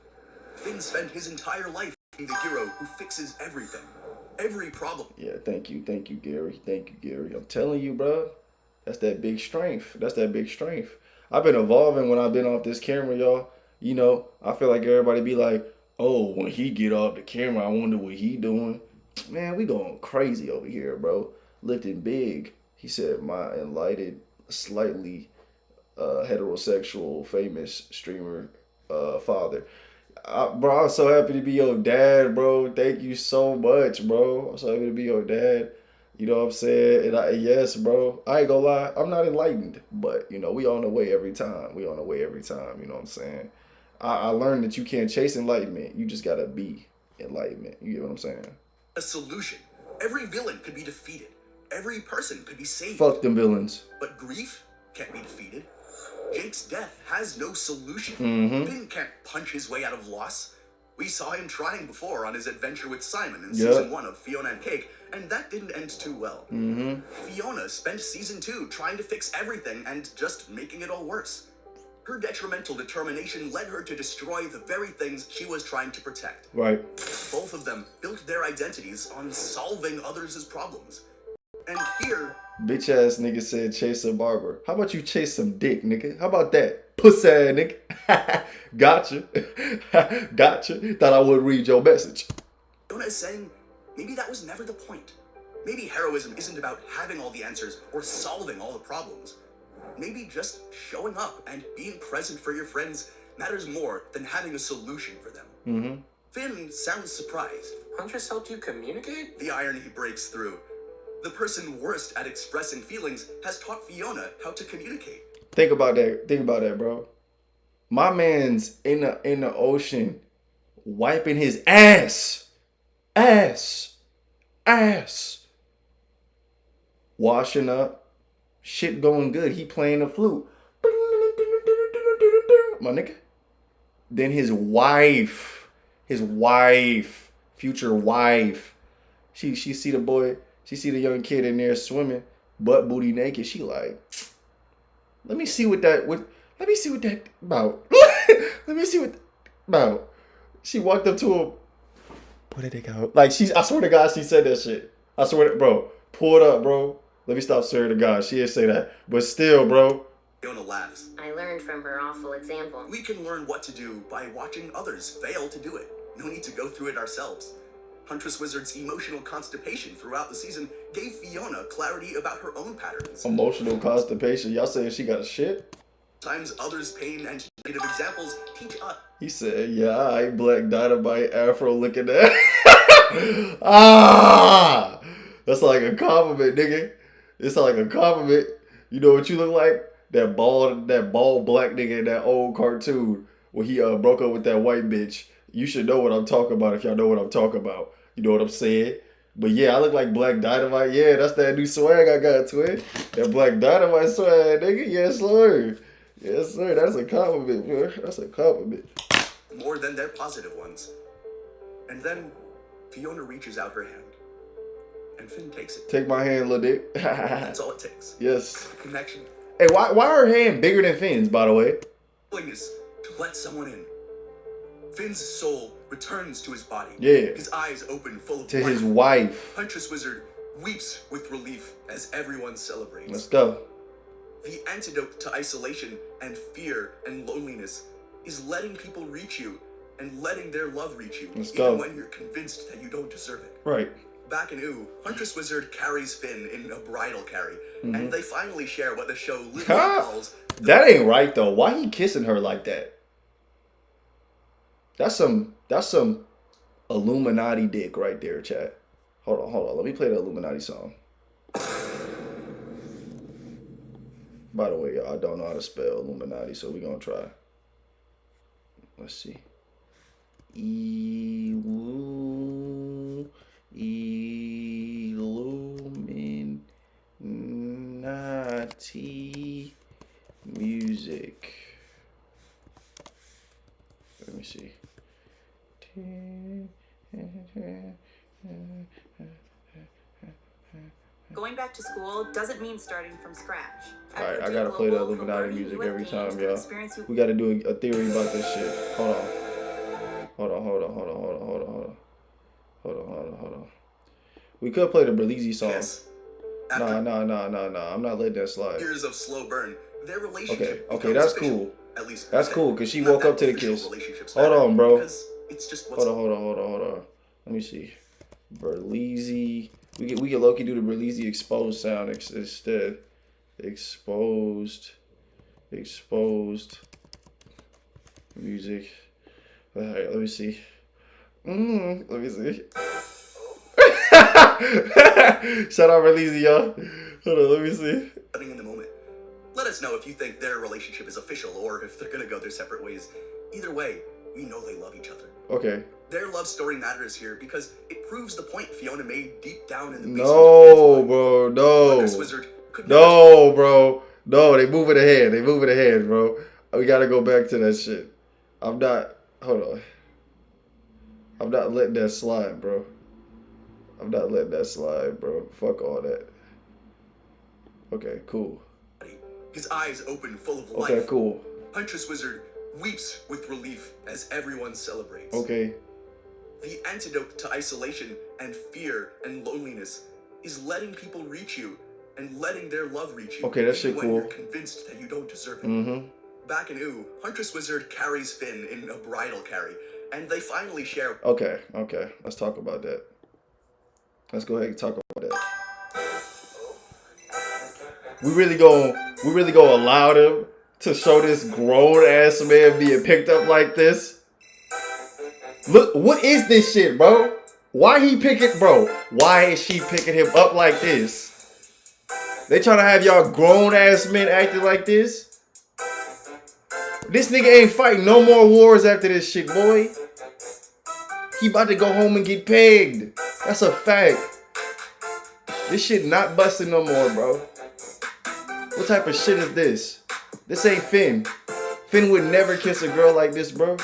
Finn spent his entire life being the hero who fixes everything. Every problem.
Yeah, thank you, Gary. Thank you, Gary. I'm telling you, bro. That's that big strength. That's that big strength. I've been evolving when I've been off this camera, y'all. You know, I feel like everybody be like, oh, when he get off the camera, I wonder what he doing. Man, we going crazy over here, bro. Lifting big. He said, my enlightened, slightly heterosexual, famous streamer father. Bro, I'm so happy to be your dad, bro. Thank you so much, bro. I'm so happy to be your dad. You know what I'm saying? And yes, bro. I ain't gonna lie. I'm not enlightened, but you know, we on the way every time. We on the way every time. You know what I'm saying? I learned that you can't chase enlightenment. You just gotta be enlightenment. You get what I'm saying?
A solution. Every villain could be defeated. Every person could be saved.
Fuck them villains.
But grief can't be defeated. Jake's death has no solution. Finn can't punch his way out of loss. We saw him trying before on his adventure with Simon in season 1 of Fiona and Cake, and that didn't end too well. Fiona spent season 2 trying to fix everything and just making it all worse. Her detrimental determination led her to destroy the very things she was trying to protect.
Right.
Both of them built their identities on solving others' problems. And here,
Bitch ass nigga said chase a barber. How about you chase some dick, nigga? How about that? Pussy ass nigga. Gotcha. Gotcha. Thought I would read your message.
Fiona is saying maybe that was never the point. Maybe heroism isn't about having all the answers or solving all the problems. Maybe just showing up and being present for your friends matters more than having a solution for them. Finn sounds surprised.
Huntress helped you communicate?
The irony breaks through. The person worst at expressing feelings has taught Fiona how to communicate.
Think about that. Think about that, bro. My man's in the ocean wiping his ass. Washing up. Shit going good. He playing the flute. My nigga. Then his wife, future wife, she see the boy, she see the young kid in there swimming, butt booty naked. She like, let me see what that about. Let me see what about. She walked up to him. What did they go? Like I swear to God, she said that shit. I swear to, bro, pull it up, bro. Let me stop swearing to God. She didn't say that. But still, bro.
Fiona laughs.
I learned from her awful example.
We can learn what to do by watching others fail to do it. No need to go through it ourselves. Huntress Wizard's emotional constipation throughout the season gave Fiona clarity about her own patterns.
Emotional constipation. Y'all saying she got a shit?
Sometimes others' pain and negative examples teach us.
He said, yeah, I ain't Black Dynamite Afro looking at. Ah! That's like a compliment, nigga. It's like a compliment. You know what you look like? That bald black nigga in that old cartoon where he broke up with that white bitch. You should know what I'm talking about if y'all know what I'm talking about. You know what I'm saying? But yeah, I look like Black Dynamite. Yeah, that's that new swag I got, twin. That Black Dynamite swag, nigga. Yes, sir. Yes, sir. That's a compliment, bro. That's a compliment.
More than their positive ones. And then Fiona reaches out her hand. And Finn takes it.
Take my hand, little dick.
That's all it takes.
Yes.
Connection.
Hey, why her hand bigger than Finn's, by the way?
Willingness to let someone in. Finn's soul returns to his body.
Yeah.
His eyes open full of
To
life.
his wife.
Huntress Wizard weeps with relief as everyone celebrates.
Let's go.
The antidote to isolation and fear and loneliness is letting people reach you and letting their love reach you.
Let's
even
go.
when you're convinced that you don't deserve it.
Right.
Back in Ooh, Huntress Wizard carries Finn in a bridal carry, and they finally share what the show literally calls
That ain't right though. Why he kissing her like that? That's some Illuminati dick right there, chat. Hold on. Let me play the Illuminati song. By the way, y'all, I don't know how to spell Illuminati, so we're gonna try. Let's see. Illuminati. Illuminati music. Let me see.
Going back to school doesn't mean starting from scratch.
Alright, I gotta play the Illuminati music every time, y'all. We gotta do a theory about this shit. Hold on. We could play the Berlizzi song.
Yes.
Nah. I'm not letting that slide.
Years of slow burn, their relationship
Okay, that's
official.
cool.
At least
That's cool, cause she
not
woke
that
up to the
official
kiss.
relationships
Hold
matter,
on, bro.
because it's just what's
Hold on. Let me see. Berlizzi. We can low-key do the Berlizzi exposed sound instead. Exposed music. Alright, let me see. Shout out Berlizzi, y'all. Hold on, let me see.
happening in the moment. Let us know if you think their relationship is official or if they're gonna go their separate ways. Either way, we know they love each other.
Okay.
Their love story matters here because it proves the point Fiona made deep down in the basement.
No, bro. No, bro. No, they moving ahead, bro. We gotta go back to that shit. Hold on. I'm not letting that slide, bro. Fuck all that. Okay, cool.
His eyes open full of life.
Okay, cool.
Huntress Wizard weeps with relief as everyone celebrates.
Okay.
The antidote to isolation and fear and loneliness is letting people reach you and letting their love reach you.
Okay, that shit
even when
cool.
you're convinced that you don't deserve it.
Mm-hmm.
Back in Ooh, Huntress Wizard carries Finn in a bridal carry, and they finally share.
Okay. Let's talk about that. Let's go ahead and talk about that. We really go allow them to show this grown ass man being picked up like this? Look, what is this shit, bro? Why is she picking him up like this? They trying to have y'all grown ass men acting like this? This nigga ain't fighting no more wars after this shit, boy. He about to go home and get pegged. That's a fact. This shit not busting no more, bro. What type of shit is this? This ain't Finn. Finn would never kiss a girl like this, bro.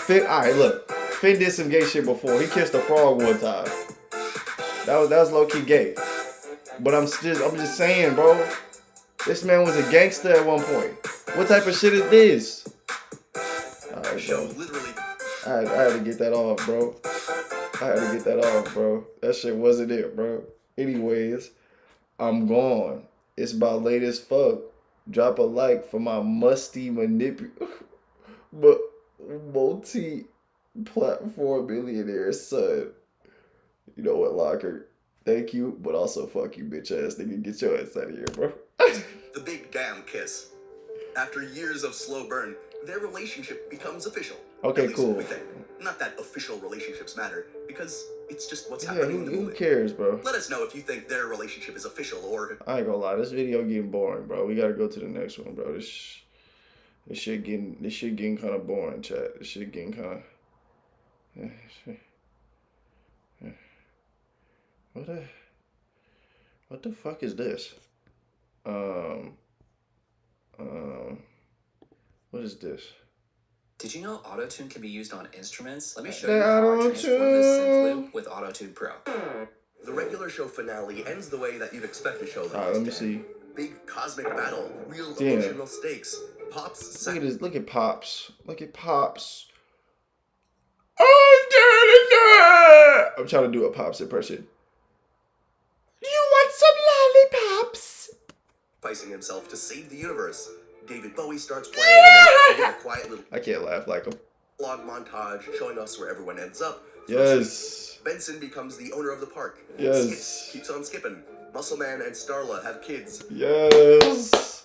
Alright, look. Finn did some gay shit before. He kissed a frog one time. That was low-key gay. But I'm just saying, bro. This man was a gangster at one point. What type of shit is this? Alright, bro. I had to get that off, bro. That shit wasn't it, bro. Anyways, I'm gone. It's about late as fuck. Drop a like for my musty but multi-platform millionaire son. You know what, Locker? Thank you, but also fuck you, bitch ass nigga. Get your ass out of here, bro.
The big damn kiss. After years of slow burn, their relationship becomes official.
Okay, cool.
We think. Not that official relationships matter, because it's just what's happening in the
who
moment.
cares, bro?
Let us know if you think their relationship is official or...
I ain't gonna lie, this video getting boring, bro. We gotta go to the next one, bro. This shit getting kind of boring, chat. This shit getting kind of... What the fuck is this? What is this?
Did you know Auto-Tune can be used on instruments? Let me show you how I transform this synth loop with Auto-Tune Pro.
The regular show finale ends the way that you'd expect a show like this.
Alright, let me see.
Big cosmic battle, real emotional stakes. Pops.
Look at this. Look at Pops. I'm trying to do a Pops impression. You want some lollipops?
Sacrificing himself to save the universe. David Bowie starts playing and then a quiet little...
I can't laugh like him.
Vlog montage showing us where everyone ends up.
Yes.
Benson becomes the owner of the park.
Yes.
Skips keeps on skipping. Muscle Man and Starla have kids.
Yes.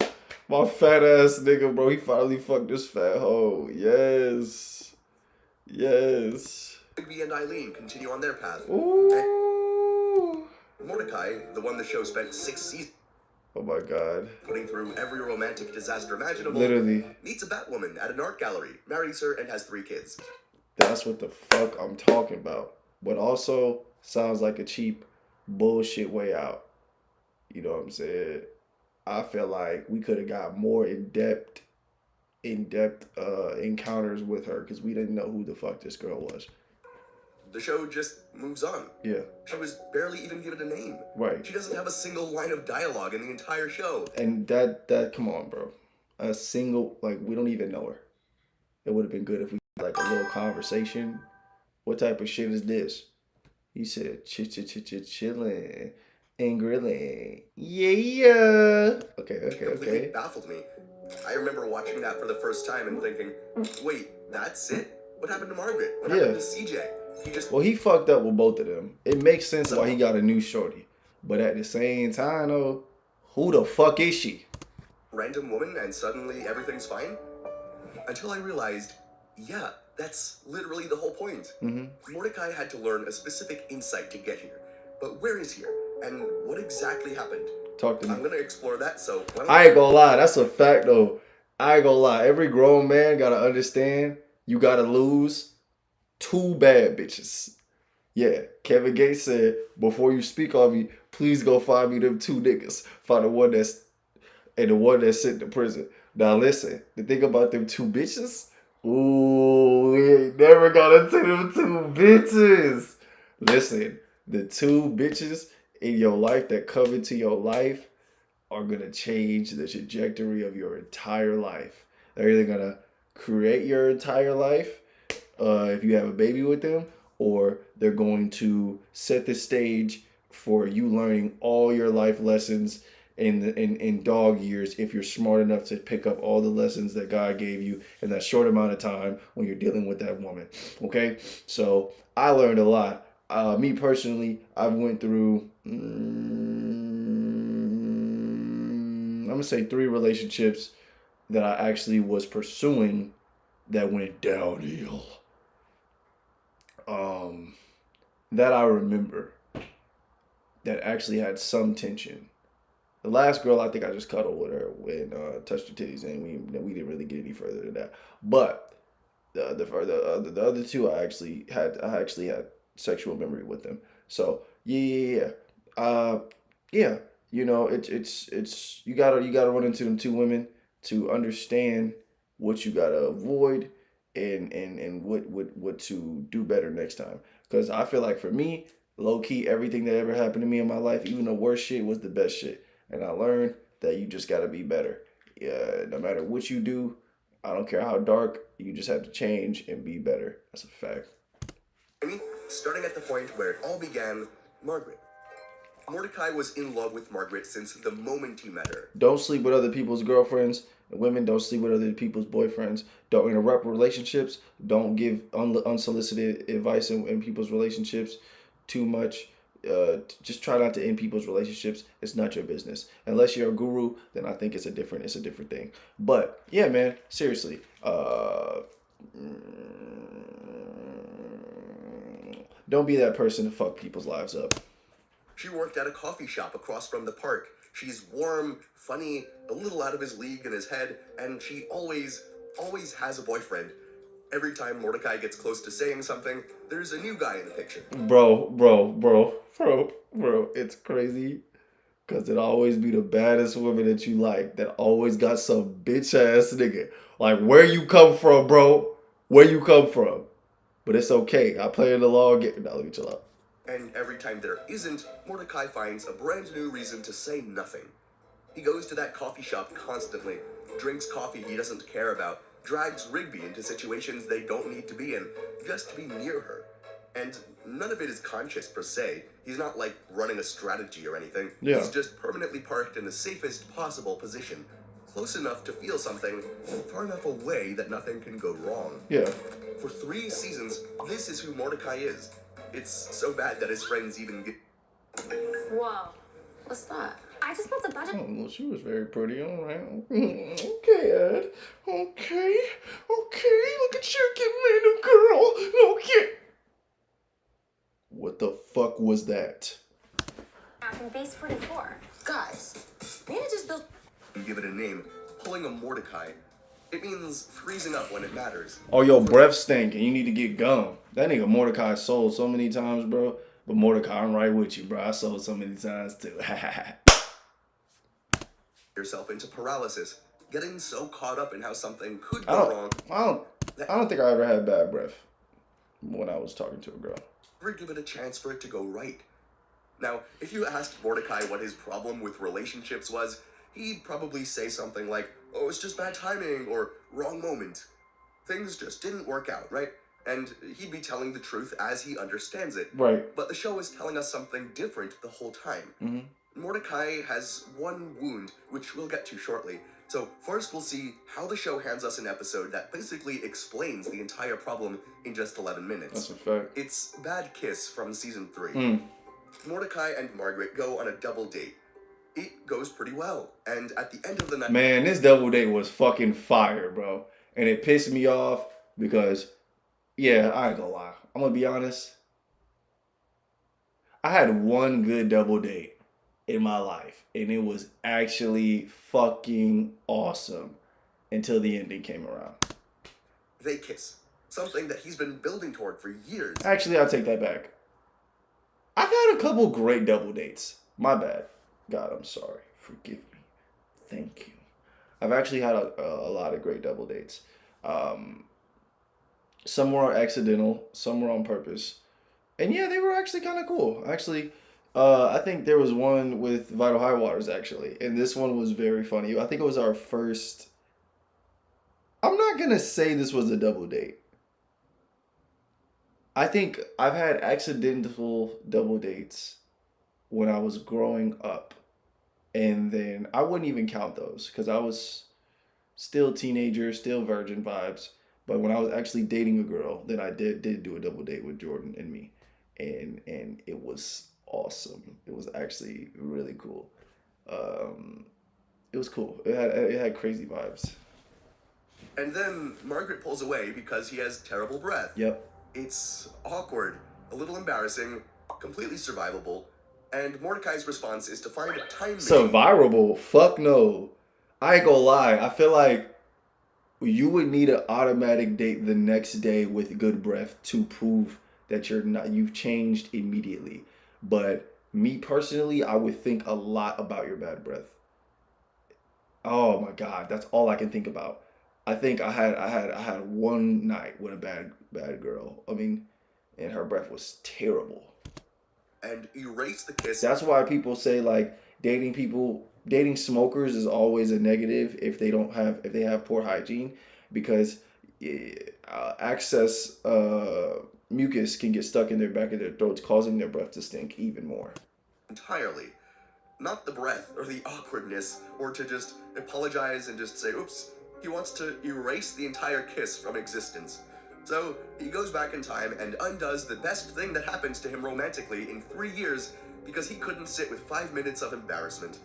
My fat ass nigga, bro. He finally fucked this fat hoe. Yes.
Bigby and Eileen continue on their path.
Ooh.
And Mordecai, the one the show spent 6 seasons
Oh my god.
putting through every romantic disaster imaginable,
Literally.
meets a Batwoman at an art gallery, marries her, and has 3 kids.
That's what the fuck I'm talking about. But also sounds like a cheap bullshit way out. You know what I'm saying? I feel like we could have got more in-depth encounters with her because we didn't know who the fuck this girl was.
The show just moves on.
Yeah.
She was barely even given a name.
Right.
She doesn't have a single line of dialogue in the entire show.
And that come on, bro. A single, like, we don't even know her. It would have been good if we had, like, a little conversation. What type of shit is this? He said, chilling and grilling. Yeah. Okay.
It completely baffled me. I remember watching that for the first time and thinking, wait, that's it? What happened to Margaret? What happened to CJ?
Well, he fucked up with both of them. It makes sense why he got a new shorty. But at the same time, though, who the fuck is she?
Random woman and suddenly everything's fine? Until I realized, yeah, that's literally the whole point. Mordecai had to learn a specific insight to get here. But where is here? And what exactly happened?
Talk to me.
I'm gonna explore that, so why don't
I ain't gonna lie, that's a fact though. I ain't gonna lie. Every grown man gotta understand you gotta lose 2 bad bitches. Yeah, Kevin Gates said, before you speak on me, please go find me them 2 niggas. Find the one that's and the one that's sent to prison. Now listen, the thing about them 2 bitches, ooh, we ain't never gonna take them 2 bitches. Listen, the 2 bitches in your life that come into your life are gonna change the trajectory of your entire life. They're either gonna create your entire life if you have a baby with them, or they're going to set the stage for you learning all your life lessons in dog years if you're smart enough to pick up all the lessons that God gave you in that short amount of time when you're dealing with that woman. Okay, so I learned a lot. Me personally, I've went through I'm gonna say 3 relationships that I actually was pursuing that went downhill. That I remember that actually had some tension. The last girl, I think I just cuddled with her and touched her titties, and we didn't really get any further than that. But the other 2, I actually had sexual memory with them. So yeah. You know, it's you gotta run into them 2 women to understand what you gotta avoid and what to do better next time. Because I feel like for me, low key, everything that ever happened to me in my life, even the worst shit, was the best shit. And I learned that you just gotta be better. Yeah, no matter what you do, I don't care how dark, you just have to change and be better. That's a fact.
Starting at the point where it all began, Margaret. Mordecai was in love with Margaret since the moment he met her.
Don't sleep with other people's girlfriends. Women, don't sleep with other people's boyfriends. Don't interrupt relationships. Don't give unsolicited advice in people's relationships too much. Just try not to end people's relationships. It's not your business. Unless you're a guru, then I think it's a different thing. But yeah, man, seriously. Don't be that person to fuck people's lives up.
She worked at a coffee shop across from the park. She's warm, funny, a little out of his league in his head, and she always has a boyfriend. Every time Mordecai gets close to saying something, there's a new guy in the picture.
Bro, it's crazy. Because it always be the baddest woman that you like that always got some bitch ass nigga. Like, where you come from, bro? Where you come from? But it's okay. I play in the long game. Now let me chill out.
And every time there isn't, Mordecai finds a brand new reason to say nothing. He goes to that coffee shop constantly, drinks coffee he doesn't care about, drags Rigby into situations they don't need to be in, just to be near her. And none of it is conscious per se. He's not like running a strategy or anything.
Yeah.
He's just permanently parked in the safest possible position, close enough to feel something, far enough away that nothing can go wrong.
Yeah.
For 3 seasons, this is who Mordecai is. It's so bad that his friends even get...
Whoa. What's that?
I just built a budget.
Oh, well, she was very pretty. All right. Okay, Ed. Okay. Look at you getting little girl. Okay. What the fuck was that?
From base 44.
Guys, maybe just build.
give it a name, pulling a Mordecai. It means freezing up when it matters.
Oh, your breath stinking. You need to get gum. That nigga Mordecai sold so many times, bro. But Mordecai, I'm right with you, bro. I sold so many times, too.
yourself into paralysis, getting so caught up in how something could
I
go
don't,
wrong.
I don't think I ever had bad breath when I was talking to a girl.
Never give it a chance for it to go right. Now, if you asked Mordecai what his problem with relationships was, he'd probably say something like, "Oh, it's just bad timing," or "wrong moment." Things just didn't work out, right? And he'd be telling the truth as he understands it.
Right.
But the show is telling us something different the whole time. Mordecai has one wound, which we'll get to shortly. So first we'll see how the show hands us an episode that basically explains the entire problem in just 11 minutes.
That's a fact.
It's Bad Kiss from season 3. Mordecai and Margaret go on a double date. It goes pretty well, and at the end of the night...
Man, this double date was fucking fire, bro. And it pissed me off because, yeah, I ain't gonna lie. I'm gonna be honest. I had one good double date in my life, and it was actually fucking awesome until the ending came around.
They kiss, something that he's been building toward for years.
Actually, I'll take that back. I've had a couple great double dates. My bad. God, I'm sorry. Forgive me. Thank you. I've actually had a lot of great double dates. Some were accidental, some were on purpose. And yeah, they were actually kind of cool. Actually, I think there was one with Vital High Waters, actually. And this one was very funny. I think it was our first... I'm not going to say this was a double date. I think I've had accidental double dates when I was growing up. And then I wouldn't even count those because I was still teenager, still virgin vibes. But when I was actually dating a girl, then I did do a double date with Jordan and me. And it was awesome. It was actually really cool. It was cool. It had crazy vibes.
And then Margaret pulls away because he has terrible breath.
Yep.
It's awkward, a little embarrassing, completely survivable, and Mordecai's response is to find a time...
Survivable? Fuck no. I ain't gonna lie. I feel like you would need an automatic date the next day with good breath to prove that you've changed immediately. But me personally, I would think a lot about your bad breath. Oh my God, that's all I can think about. I think I had one night with a bad girl. I mean, and her breath was terrible.
And erase the kiss.
That's why people say like dating smokers is always a negative if they have poor hygiene, because excess mucus can get stuck in their back of their throats, causing their breath to stink even more.
Entirely. Not the breath or the awkwardness, or to just apologize and just say, oops. He wants to erase the entire kiss from existence. So he goes back in time and undoes the best thing that happens to him romantically in 3 years because he couldn't sit with 5 minutes of embarrassment.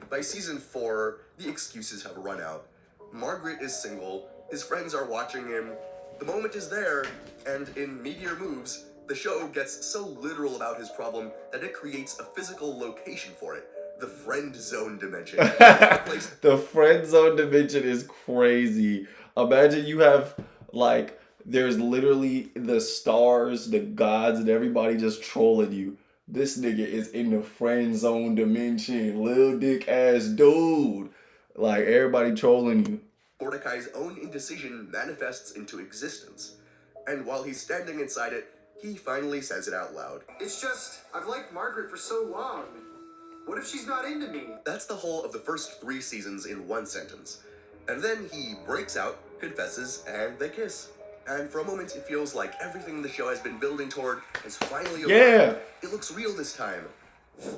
By season 4, the excuses have run out. Margaret is single, his friends are watching him, the moment is there, and in meteor moves, the show gets so literal about his problem that it creates a physical location for it. The friend zone dimension.
The friend zone dimension is crazy. Imagine you have, like, there's literally the stars, the gods, and everybody just trolling you. This nigga is in the friend zone dimension. Lil dick ass dude. Like, everybody trolling you.
Mordecai's own indecision manifests into existence. And while he's standing inside it, he finally says it out loud.
It's just, I've liked Margaret for so long. What if she's not into me?
That's the whole of the first 3 seasons in one sentence. And then he breaks out, confesses, and they kiss. And for a moment, it feels like everything the show has been building toward has finally arrived.
Yeah.
It looks real this time.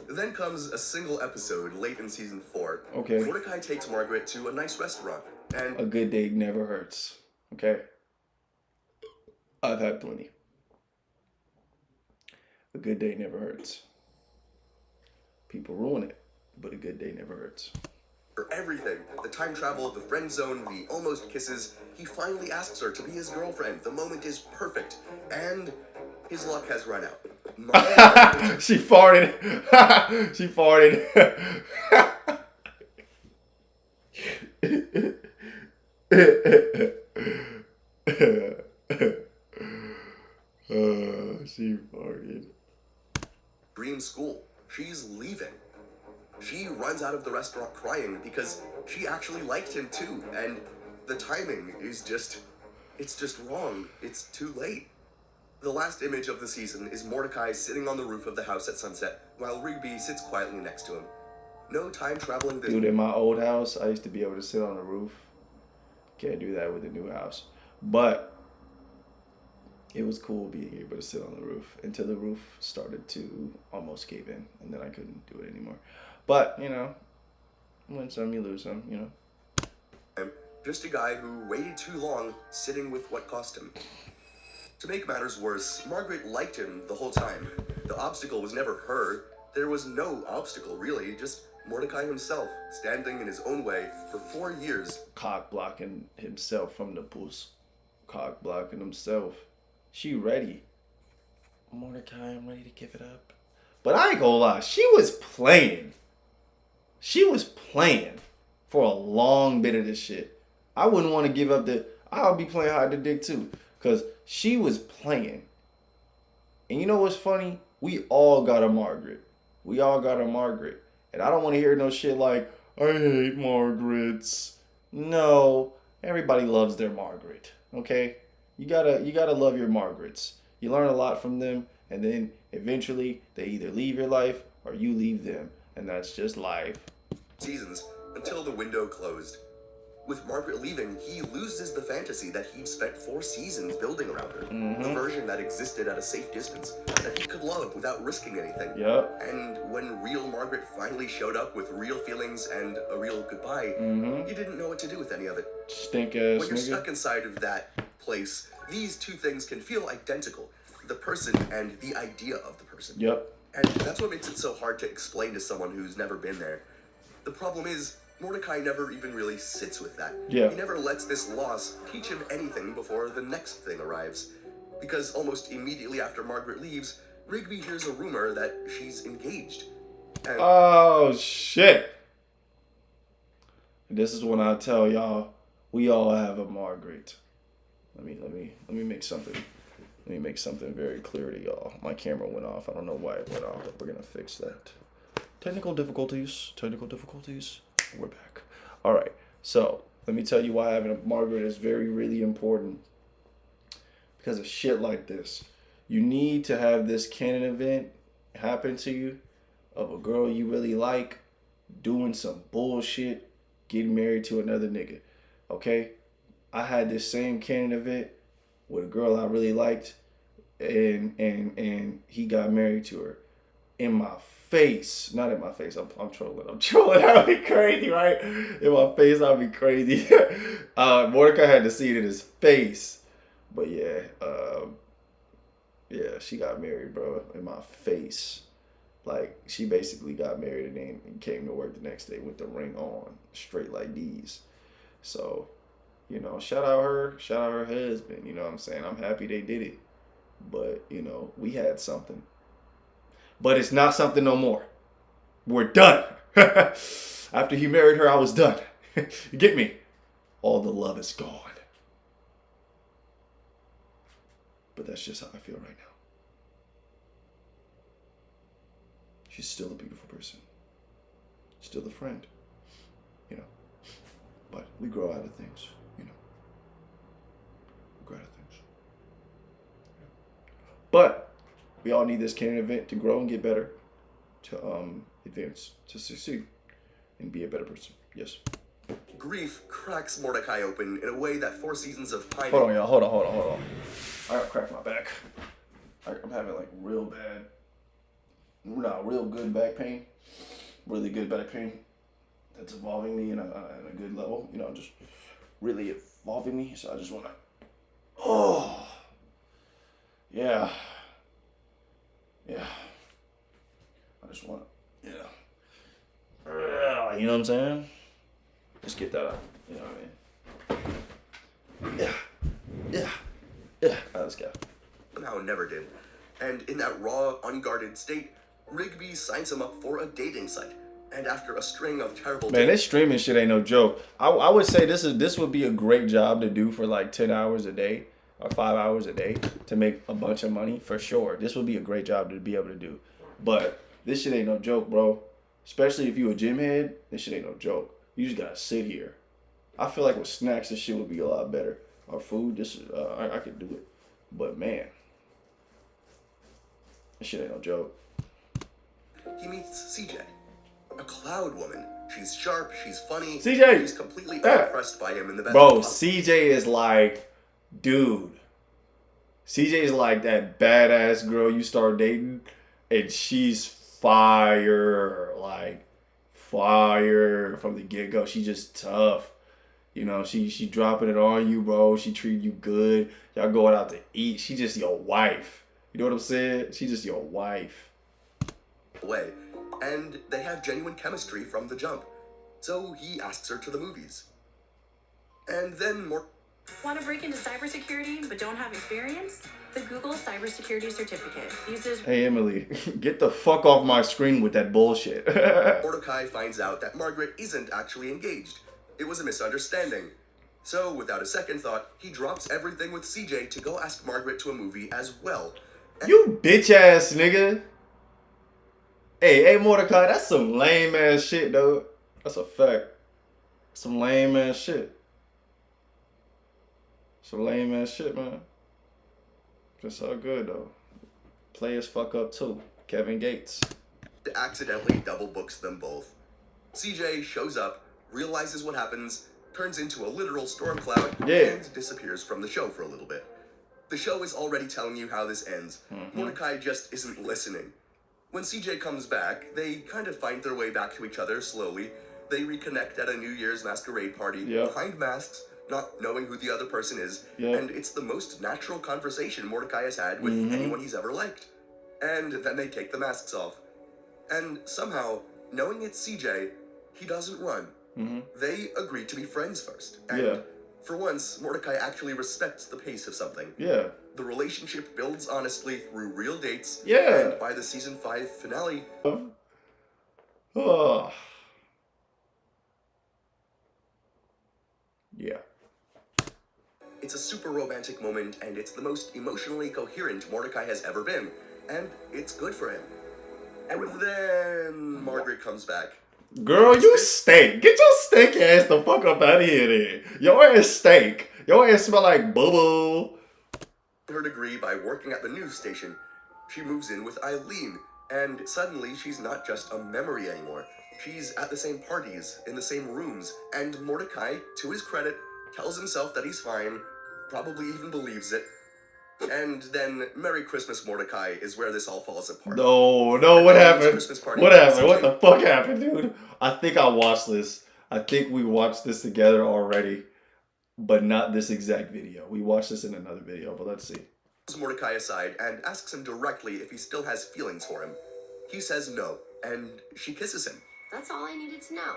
Then comes a single episode late in season 4.
Okay.
Mordecai takes Margaret to a nice restaurant, and
a good date never hurts. Okay? I've had plenty. A good day never hurts. People ruin it, but a good day never hurts.
For everything, the time travel, the friend zone, the almost kisses, he finally asks her to be his girlfriend. The moment is perfect, and his luck has run out.
She farted. She farted. She farted.
Dream school. She's leaving. She runs out of the restaurant crying because she actually liked him too, and the timing is it's just wrong. It's too late. The last image of the season is Mordecai sitting on the roof of the house at sunset, while Rigby sits quietly next to him. No time traveling this.
Dude, in my old house, I used to be able to sit on the roof. Can't do that with the new house. But it was cool being able to sit on the roof until the roof started to almost cave in, and then I couldn't do it anymore. But, you know, win some, you lose some, you know.
Just a guy who waited too long sitting with what cost him. To make matters worse, Margaret liked him the whole time. The obstacle was never her. There was no obstacle, really, just Mordecai himself, standing in his own way for 4 years.
Cock blocking himself from the puss. Cock blocking himself. She ready. Mordecai, I'm ready to give it up. But I ain't gonna lie, she was playing. She was playing for a long bit of this shit. I wouldn't want to give up I'll be playing hide the dick too. Because she was playing. And you know what's funny? We all got a Margaret. We all got a Margaret. And I don't want to hear no shit like, I hate Margarets. No, everybody loves their Margaret. Okay? You gotta love your Margarets. You learn a lot from them, and then eventually they either leave your life or you leave them. And that's just life.
Seasons until the window closed. With Margaret leaving, he loses the fantasy that he'd spent 4 seasons building around her. The version that existed at a safe distance, that he could love without risking anything.
Yep.
And when real Margaret finally showed up with real feelings and a real goodbye, you didn't know what to do with any of it.
Stink ass
When you're
nigga.
stuck inside of that place, these two things can feel identical. The person and the idea of the person.
Yep.
And that's what makes it so hard to explain to someone who's never been there. The problem is, Mordecai never even really sits with that.
Yeah.
He never lets this loss teach him anything before the next thing arrives. Because almost immediately after Margaret leaves, Rigby hears a rumor that she's engaged. And
Oh shit. This is when I tell y'all we all have a Margaret. Let me make something very clear to y'all. My camera went off. I don't know why it went off, but we're gonna fix that. Technical difficulties. We're back. All right. So let me tell you why having a Margaret is really important. Because of shit like this. You need to have this canon event happen to you of a girl you really like doing some bullshit, getting married to another nigga. Okay? I had this same canon event with a girl I really liked, and he got married to her. In my face. Not in my face. I'm trolling. I'll be crazy, right? In my face, I'll be crazy. Mordecai had to see it in his face. But yeah, she got married, bro, in my face. Like, she basically got married and then came to work the next day with the ring on, straight like these. So, you know, shout out her husband, you know what I'm saying? I'm happy they did it. But, you know, we had something. But it's not something no more. We're done. After he married her, I was done. You get me? All the love is gone. But that's just how I feel right now. She's still a beautiful person. Still a friend. You know. But we grow out of things. You know. We grow out of things. But we all need this canon event to grow and get better, to advance, to succeed, and be a better person. Yes.
grief cracks Mordecai open in a way that 4 seasons of pining.
Hold on, y'all. Hold on. I gotta crack my back. I'm having like real good back pain. Really good back pain. That's involving me in a good level. You know, just really involving me. So I just wanna. Oh. Yeah. I just want. You know what I'm saying? Just get that out. You know what I mean? Yeah. All right, let's go.
Somehow never did. And in that raw, unguarded state, Rigby signs him up for a dating site. And after a string of terrible
Man, this streaming shit ain't no joke. I would say this would be a great job to do for like 10 hours a day or 5 hours a day to make a bunch of money for sure. This would be a great job to be able to do. But this shit ain't no joke, bro. Especially if you a gym head, this shit ain't no joke. You just gotta sit here. I feel like with snacks, this shit would be a lot better. Or food, I could do it. But man, this shit ain't no joke.
He meets CJ, a cloud woman. She's sharp, she's funny.
CJ!
She's completely unimpressed by him in the best way
Bro,
possible.
CJ is like, dude. CJ is like that badass girl you start dating, and she's fire. Like, fire from the get-go. She just tough. You know, she dropping it on you, bro. She treating you good. Y'all going out to eat. She just your wife. You know what I'm saying? She just your wife.
Way. And they have genuine chemistry from the jump. So he asks her to the movies. And then more.
Want to break into cybersecurity but don't have experience? The Google Cybersecurity Certificate uses...
Hey, Emily, get the fuck off my screen with that bullshit.
Mordecai finds out that Margaret isn't actually engaged. It was a misunderstanding. So, without a second thought, he drops everything with CJ to go ask Margaret to a movie as well.
You bitch ass nigga. Hey, Mordecai, that's some lame ass shit, though. That's a fact. Some lame ass shit. Some lame ass shit, man. It's all good, though. Players fuck up, too. Kevin Gates.
Accidentally double books them both. CJ shows up, realizes what happens, turns into a literal storm cloud, and disappears from the show for a little bit. The show is already telling you how this ends. Mordecai just isn't listening. When CJ comes back, they kind of find their way back to each other slowly. They reconnect at a New Year's masquerade party, behind masks, not knowing who the other person is, and it's the most natural conversation Mordecai has had with anyone he's ever liked. And then they take the masks off. And somehow, knowing it's CJ, he doesn't run. They agree to be friends first. And for once, Mordecai actually respects the pace of something. The relationship builds honestly through real dates. And by the season 5 finale... It's a super romantic moment, and it's the most emotionally coherent Mordecai has ever been. And it's good for him. And then Margaret comes back.
Girl, you stink. Get your stink ass the fuck up out of here then. Your ass stink. Your ass smell like boo-boo.
Her degree by working at the news station. She moves in with Eileen, and suddenly she's not just a memory anymore. She's at the same parties, in the same rooms, and Mordecai, to his credit, tells himself that he's fine, probably even believes it. And then Merry Christmas, Mordecai is where this all falls apart.
No, what happened? What happened? What the fuck happened, dude? I think I watched this. I think we watched this together already, but not this exact video. We watched this in another video, but let's see.
Mordecai aside and asks him directly if he still has feelings for him. He says no, and she kisses him.
That's all I needed to know.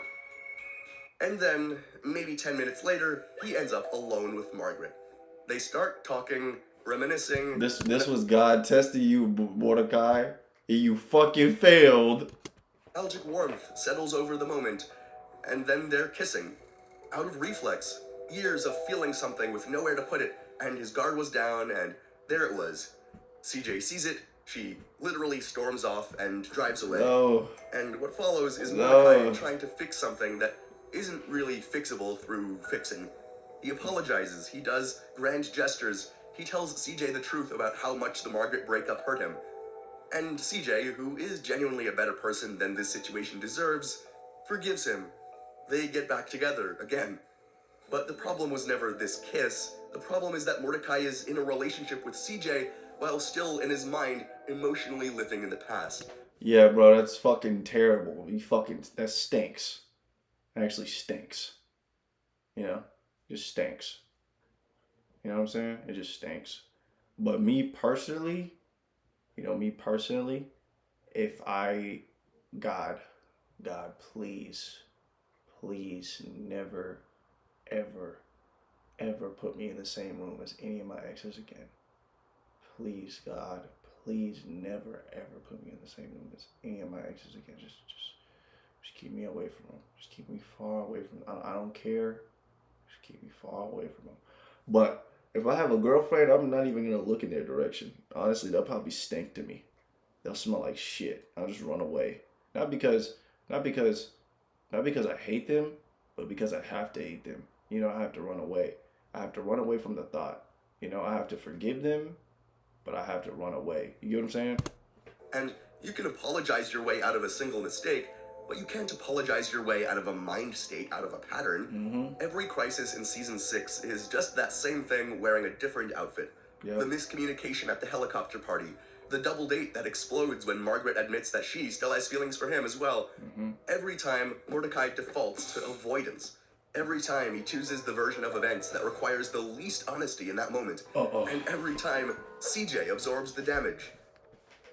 And then, maybe 10 minutes later, he ends up alone with Margaret. They start talking, reminiscing.
This was God testing you, Mordecai. You fucking failed.
Nostalgic warmth settles over the moment, and then they're kissing. Out of reflex, years of feeling something with nowhere to put it, and his guard was down, and there it was. CJ sees it, she literally storms off and drives away.
No.
And what follows is Mordecai trying to fix something that isn't really fixable through fixing. He apologizes, he does grand gestures, he tells CJ the truth about how much the Margaret breakup hurt him. And CJ, who is genuinely a better person than this situation deserves, forgives him. They get back together again. But the problem was never this kiss. The problem is that Mordecai is in a relationship with CJ while still in his mind emotionally living in the past.
Yeah, bro, that's fucking terrible. That stinks. It actually stinks. You know? Just stinks. You know what I'm saying? It just stinks. But me personally, if I, God, please never, ever put me in the same room as any of my exes again. Please, God, please never, ever put me in the same room as any of my exes again. Just keep me away from them. Just keep me far away from them. I don't care. Just keep me far away from them. But if I have a girlfriend, I'm not even going to look in their direction. Honestly, they'll probably stink to me. They'll smell like shit. I'll just run away. Not because Not because I hate them, but because I have to hate them. You know, I have to run away. I have to run away from the thought. You know, I have to forgive them, but I have to run away. You get what I'm saying?
And you can apologize your way out of a single mistake, but you can't apologize your way out of a mind state, out of a pattern. Every crisis in season 6 is just that same thing wearing a different outfit.
Yep.
The miscommunication at the helicopter party, the double date that explodes when Margaret admits that she still has feelings for him as well. Every time, Mordecai defaults to avoidance. Every time he chooses the version of events that requires the least honesty in that moment. And every time, CJ absorbs the damage.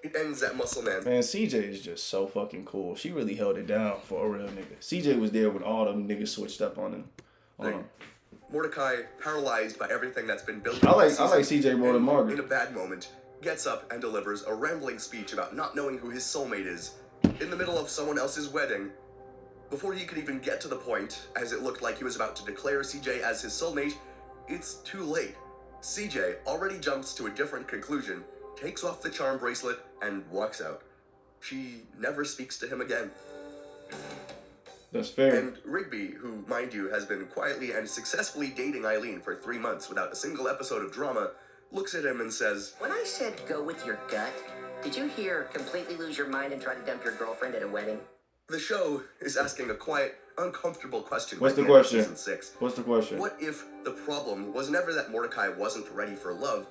It ends at Muscle Man.
Man, CJ is just so fucking cool. She really held it down for a real nigga. CJ was there when all them niggas switched up on him.
Mordecai, paralyzed by everything that's been built.
I like CJ more than Margaret.
In a bad moment, gets up and delivers a rambling speech about not knowing who his soulmate is in the middle of someone else's wedding. Before he could even get to the point, as it looked like he was about to declare CJ as his soulmate, it's too late. CJ already jumps to a different conclusion, takes off the charm bracelet, and walks out. She never speaks to him again.
That's fair.
And Rigby, who, mind you, has been quietly and successfully dating Eileen for 3 months without a single episode of drama, looks at him and says,
"When I said go with your gut, did you hear completely lose your mind and try to dump your girlfriend at a wedding?"
The show is asking a quiet, uncomfortable question.
What's the
by end of
question?
Season 6.
What's the question?
What if the problem was never that Mordecai wasn't ready for love?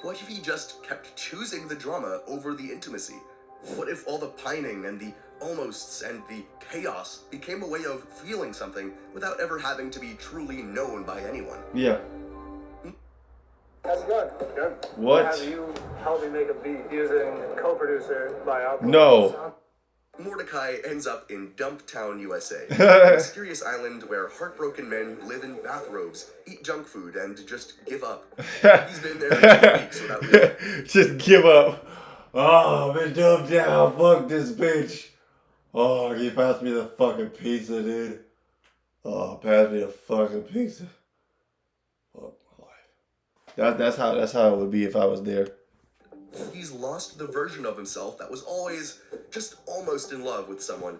What if he just kept choosing the drama over the intimacy? What if all the pining and the almosts and the chaos became a way of feeling something without ever having to be truly known by anyone?
Yeah.
How's it going? Good.
What?
Have you helped me make a beat using co-producer by Output?
No.
Mordecai ends up in Dumptown, USA, a mysterious island where heartbroken men live in bathrobes, eat junk food, and just give up. He's been there for 2 weeks without leaving.
Just give up. Oh, I'm in Dumptown. Fuck this bitch. Oh, can you pass me the fucking pizza, dude? Oh, pass me the fucking pizza. Fuck my life. That's how it would be if I was there.
He's lost the version of himself that was always just almost in love with someone.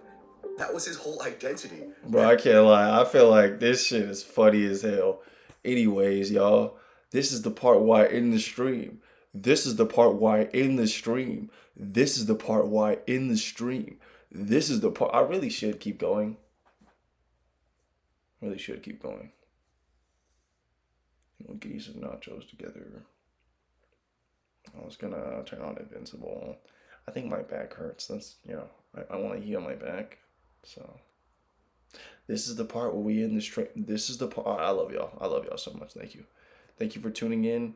That was his whole identity.
Bro, I can't lie. I feel like this shit is funny as hell. Anyways, y'all, this is the part why in the stream. This is the part why in the stream. This is the part why in the stream. This is the part. I really should keep going. Really should keep going. We'll get you some nachos together. I was gonna turn on Invincible. I think my back hurts. That's, I want to heal my back. So this is the part where we end the stream. This is the part. I love y'all. I love y'all so much. Thank you. Thank you for tuning in.